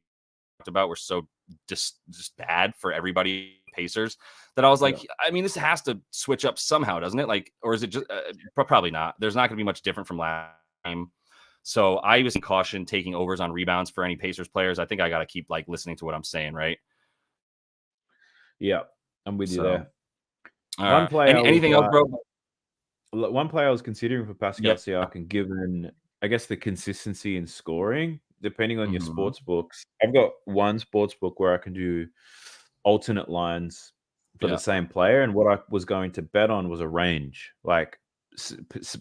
S1: talked about were so just bad for everybody Pacers that I was like, I mean, this has to switch up somehow, doesn't it? Or is it just probably not? There's not going to be much different from last time. So I was in caution taking overs on rebounds for any Pacers players. I think I got to keep listening to what I'm saying, right?
S2: Yeah, I'm with you there.
S1: One player. Anything else, bro?
S2: One player I was considering for Pascal Siakam, given I guess the consistency in scoring, depending on your sports books. I've got one sports book where I can do alternate lines for the same player, and what I was going to bet on was a range, like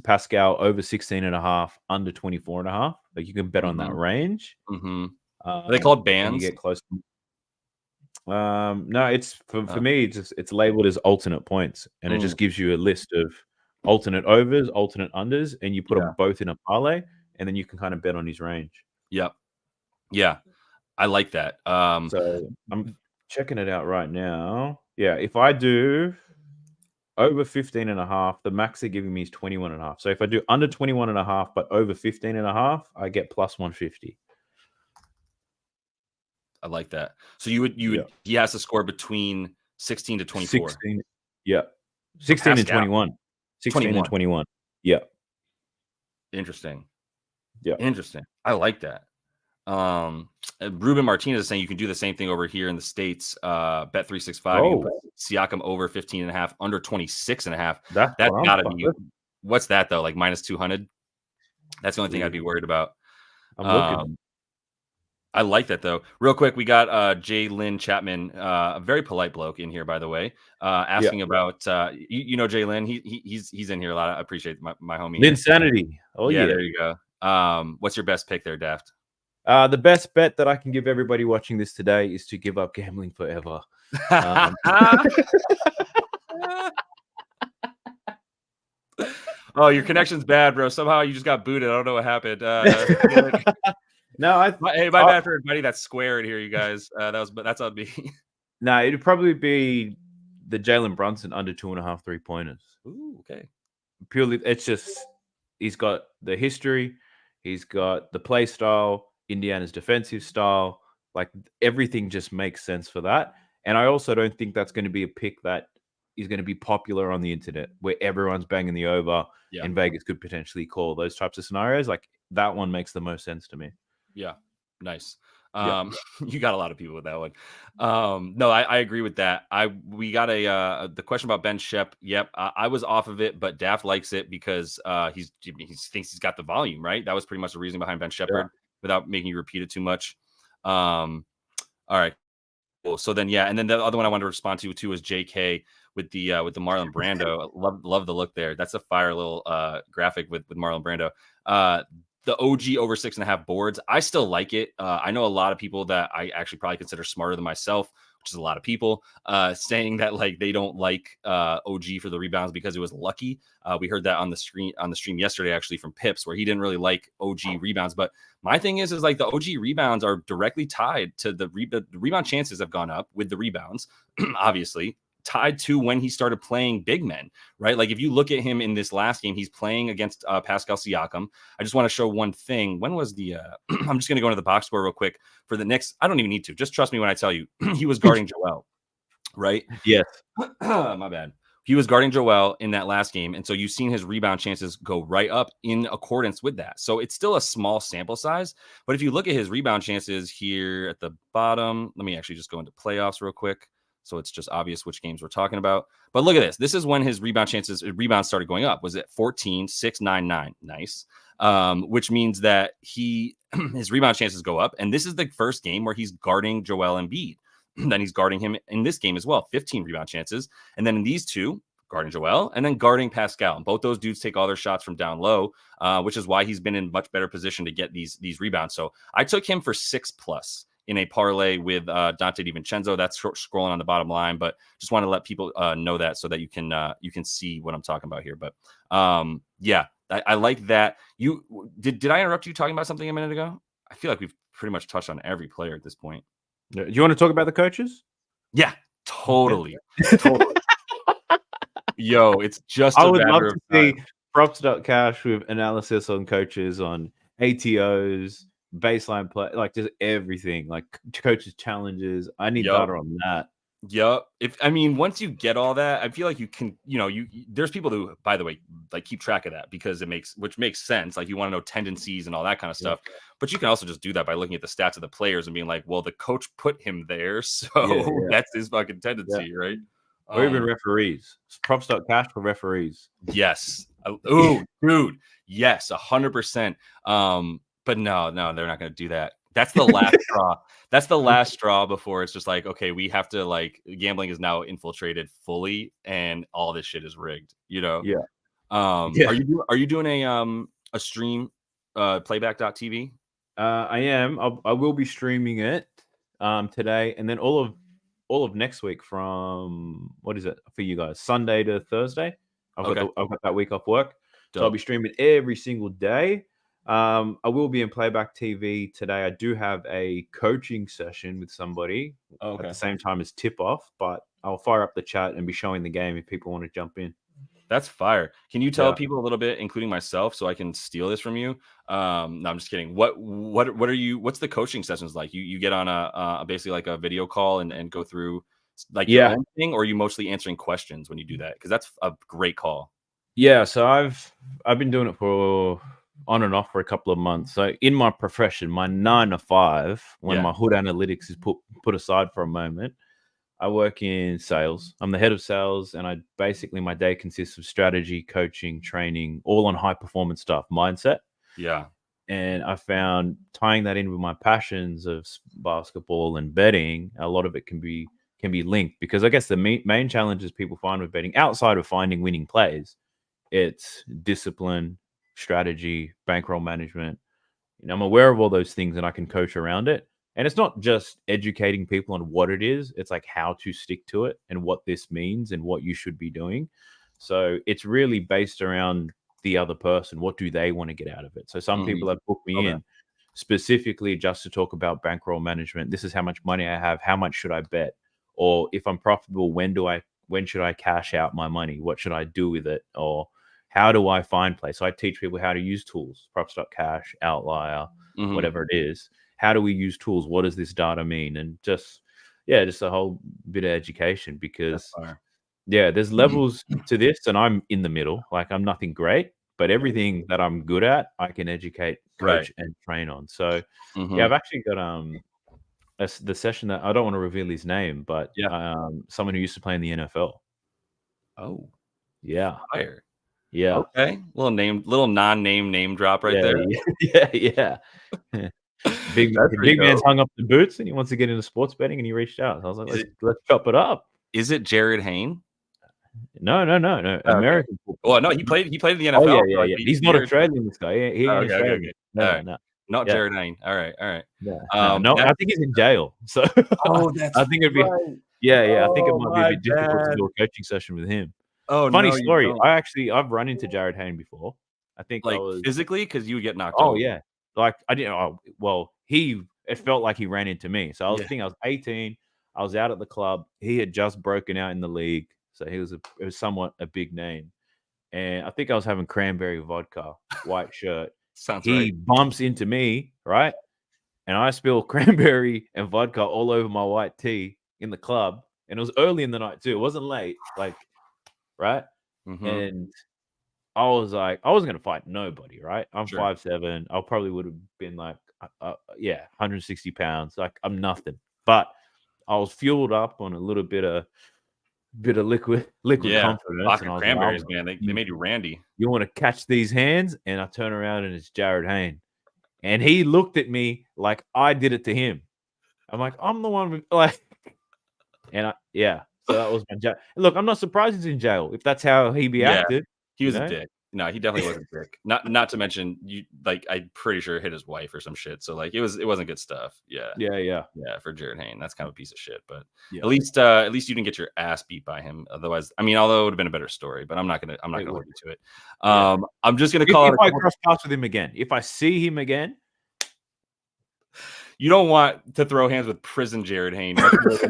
S2: Pascal over 16.5, under 24.5. You can bet on that range.
S1: Are they called bands?
S2: You get close. No, it's for me. It's labeled as alternate points, and it just gives you a list of alternate overs, alternate unders, and you put them both in a parlay, and then you can kind of bet on his range.
S1: Yep. Yeah, I like that.
S2: So I'm checking it out right now. Yeah, if I do over 15.5, the max they're giving me is 21.5. So if I do under 21.5 but over 15.5, I get plus 150.
S1: I like that. So you would he has to score between 16 to 24.
S2: 16, 16 and 21. 16 and 21. Yeah.
S1: Interesting.
S2: Yeah.
S1: Interesting. I like that. Ruben Martinez is saying you can do the same thing over here in the States. Bet 365. You can put Siakam over 15.5, under 26.5. That's gotta be. What's that though? Minus 200. That's the only thing I'd be worried about.
S2: I'm looking.
S1: I like that though. Real quick, we got Jay Lynn Chapman, a very polite bloke in here, by the way, asking about Jay Lynn. He's in here a lot. I appreciate my homie.
S2: Linsanity. Oh yeah,
S1: there you go. What's your best pick there, Daft?
S2: The best bet that I can give everybody watching this today is to give up gambling forever.
S1: Oh, your connection's bad, bro. Somehow you just got booted. I don't know what happened.
S2: No,
S1: my bad for everybody that's square in here, you guys. That's on me.
S2: No, it'd probably be the Jalen Brunson under 2.5 3-pointers.
S1: Ooh, okay.
S2: Purely, it's just he's got the history, he's got the play style, Indiana's defensive style. Everything just makes sense for that. And I also don't think that's going to be a pick that is going to be popular on the internet, where everyone's banging the over, and Vegas could potentially call those types of scenarios. That one makes the most sense to me.
S1: Yeah. Nice. You got a lot of people with that one. No, I agree with that. We got the question about Ben Shep. Yep. I was off of it, but Daft likes it because he thinks he's got the volume, right? That was pretty much the reason behind Ben Shepherd without making you repeat it too much. All right. Cool. So then, and then the other one I wanted to respond to too was JK with the Marlon Brando. Love the look there. That's a fire little graphic with Marlon Brando. The OG over 6.5 boards. I still like it. I know a lot of people that I actually probably consider smarter than myself which is a lot of people, saying that like they don't like OG for the rebounds because it was lucky. We heard that on the stream yesterday, actually, from Pips, where he didn't really like OG rebounds. But my thing is like the OG rebounds are directly tied to the rebound chances have gone up with the rebounds, obviously, tied to when he started playing big men, right? Like if you look at him in this last game, he's playing against Pascal Siakam. I just want to show one thing. When was the I'm just going to go into the box score real quick for the Knicks. I don't even need to. Just trust me when I tell you. He was guarding Joel, right?
S2: Yes.
S1: My bad. He was guarding Joel in that last game. And so you've seen his rebound chances go right up in accordance with that. So it's still a small sample size. But if you look at his rebound chances here at the bottom, let me actually just go into playoffs real quick. So it's just obvious which games we're talking about. But look at this. This is when his rebounds started going up. Was it 14, 6, 9, 9? Nice. Which means that his rebound chances go up. And this is the first game where he's guarding Joel Embiid. Then he's guarding him in this game as well. 15 rebound chances. And then in these two, guarding Joel and then guarding Pascal. And both those dudes take all their shots from down low, which is why he's been in much better position to get these rebounds. So I took him for 6+ in a parlay with Dante DiVincenzo. That's scrolling on the bottom line, but just want to let people know that so that you can see what I'm talking about here. But yeah, I like that. Did I interrupt you talking about something a minute ago? I feel like we've pretty much touched on every player at this point.
S2: Do you want to talk about the coaches?
S1: Yeah, totally. Totally. Yo, it's just
S2: I would love to see props.cash with analysis on coaches, on ATOs, baseline play, like just everything, like coaches challenges. I need data on that.
S1: Yep. Once you get all that, I feel like you can, there's people who, by the way, like keep track of that because which makes sense. Like you want to know tendencies and all that kind of stuff, but you can also just do that by looking at the stats of the players and being like, well, the coach put him there. So that's his fucking tendency, right?
S2: Or even referees. Props.cash for referees.
S1: Yes. Oh, dude. Yes, 100%. But no, they're not going to do that. That's the last straw. That's the last straw before it's just like, okay, we have to gambling is now infiltrated fully and all this shit is rigged,
S2: Yeah.
S1: Are you doing a stream playback.tv?
S2: I am. I will be streaming it today and then all of next week from what is it for you guys? Sunday to Thursday. I've got that week off work. Dope. So I'll be streaming every single day. I will be in Playback TV today. I do have a coaching session with somebody at the same time as tip off, but I'll fire up the chat and be showing the game if people want to jump in.
S1: That's fire. Can you tell people a little bit, including myself, so I can steal this from you? No, I'm just kidding. What's the coaching sessions like? You get on a basically like a video call and go through like your own thing, or are you mostly answering questions when you do that? Because that's a great call.
S2: Yeah, so I've been doing it for on and off for a couple of months. So in my profession, my 9 to 5, when my hood analytics is put aside for a moment, I work in sales. I'm the head of sales, and my day consists of strategy, coaching, training, all on high performance stuff, mindset.
S1: Yeah.
S2: And I found tying that in with my passions of basketball and betting, a lot of it can be linked, because I guess the main challenges people find with betting, outside of finding winning plays, it's discipline, strategy, bankroll management. I'm aware of all those things and I can coach around it. And it's not just educating people on what it is, it's like how to stick to it and what this means and what you should be doing. So it's really based around the other person. What do they want to get out of it? So some people have booked me in specifically just to talk about bankroll management. This is how much money I have. How much should I bet? Or if I'm profitable, when should I cash out my money? What should I do with it? Or how do I find plays? So I teach people how to use tools, props.cash, outlier, whatever it is. How do we use tools? What does this data mean? And just a whole bit of education, because there's levels to this and I'm in the middle. Like I'm nothing great, but everything that I'm good at, I can educate, coach and train on. So I've actually got the session that I don't want to reveal his name, but someone who used to play in the NFL.
S1: Oh,
S2: yeah.
S1: Fire.
S2: Yeah.
S1: Okay. Little non-name name drop right there.
S2: Yeah. Big man's hung up the boots and he wants to get into sports betting and he reached out. So I was like, let's chop it up.
S1: Is it Jared Hayne?
S2: No. American
S1: football. Well, no, he played in the NFL.
S2: Oh, yeah. He's not Australian, this guy.
S1: Okay.
S2: No.
S1: Not
S2: Yeah.
S1: Jared Hayne. All right.
S2: No, I think he's in jail. So
S1: that's
S2: I think it'd be
S1: right.
S2: I think it
S1: Oh,
S2: might be a
S1: my
S2: bit difficult to
S1: bad.
S2: do a coaching session with him.
S1: Oh,
S2: Funny
S1: no, you
S2: story.
S1: don't.
S2: I've run into Jared Hayne before. I think I
S1: Like,
S2: was
S1: physically? Because you would get knocked
S2: Oh
S1: over.
S2: yeah. Like I didn't it felt like he ran into me. So I
S1: Yeah.
S2: was 18. I was out at the club. He had just broken out in the league. So it was somewhat a big name. And I think I was having cranberry vodka, white shirt.
S1: Sounds
S2: He
S1: right.
S2: bumps into me, right? And I spill cranberry and vodka all over my white tee in the club. And it was early in the night too. It wasn't late, right?
S1: Mhm.
S2: And I was like, I wasn't gonna fight nobody, right? I'm
S1: Sure.
S2: 5'7". I probably would have been like, 160 pounds. Like I'm nothing. But I was fueled up on a little bit of liquid
S1: Yeah.
S2: confidence,
S1: Vodka
S2: and I was
S1: cranberries,
S2: like,
S1: man. They made you Randy.
S2: you want to catch these hands? And I turn around and it's Jared Hayne. And he looked at me like I did it to him. I'm like, I'm the one with so that was my jail. Look, I'm not surprised he's in jail if that's how he be
S1: Yeah.
S2: acted.
S1: He was a dick. No, he definitely was a dick. Not to mention I'm pretty sure hit his wife or some shit. So like it wasn't good stuff. Yeah.
S2: Yeah.
S1: For Jared Hayne. That's kind of a piece of shit. But
S2: Yeah.
S1: at least you didn't get your ass beat by him. Otherwise, I mean, although it would have been a better story, but I'm not gonna hold you to it.
S2: Yeah.
S1: I'm just gonna call
S2: if
S1: it
S2: I cross paths with him again. If I see him again,
S1: you don't want to throw hands with prison Jared Hayne,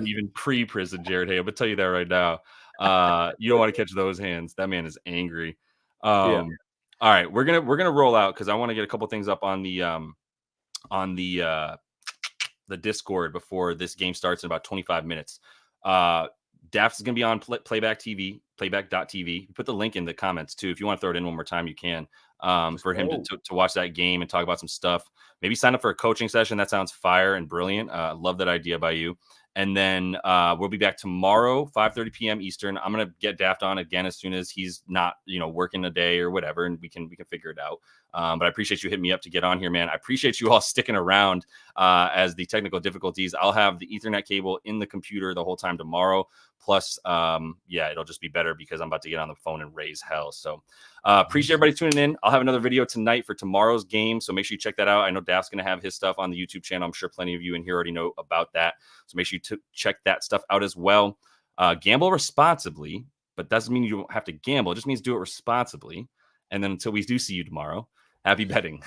S1: even pre-prison Jared Hayne. I'm gonna tell you that right now. You don't want to catch those hands. That man is angry. All right, we're gonna roll out because I want to get a couple things up on the Discord before this game starts in about 25 minutes. Daft is gonna be on Playback TV, playback.tv. Put the link in the comments too if you want to throw it in one more time. You can for him to watch that game and talk about some stuff. Maybe sign up for a coaching session. That sounds fire and brilliant. Love that idea by you. And then we'll be back tomorrow, 5:30 p.m. Eastern. I'm gonna get Daft on again as soon as he's not, working a day or whatever, and we can figure it out. But I appreciate you hitting me up to get on here, man. I appreciate you all sticking around as the technical difficulties. I'll have the Ethernet cable in the computer the whole time tomorrow. Plus, it'll just be better because I'm about to get on the phone and raise hell. So appreciate everybody tuning in. I'll have another video tonight for tomorrow's game. So make sure you check that out. I know Daft's going to have his stuff on the YouTube channel. I'm sure plenty of you in here already know about that. So make sure you check that stuff out as well. Gamble responsibly, but doesn't mean you don't have to gamble. It just means do it responsibly. And then until we do see you tomorrow, happy betting.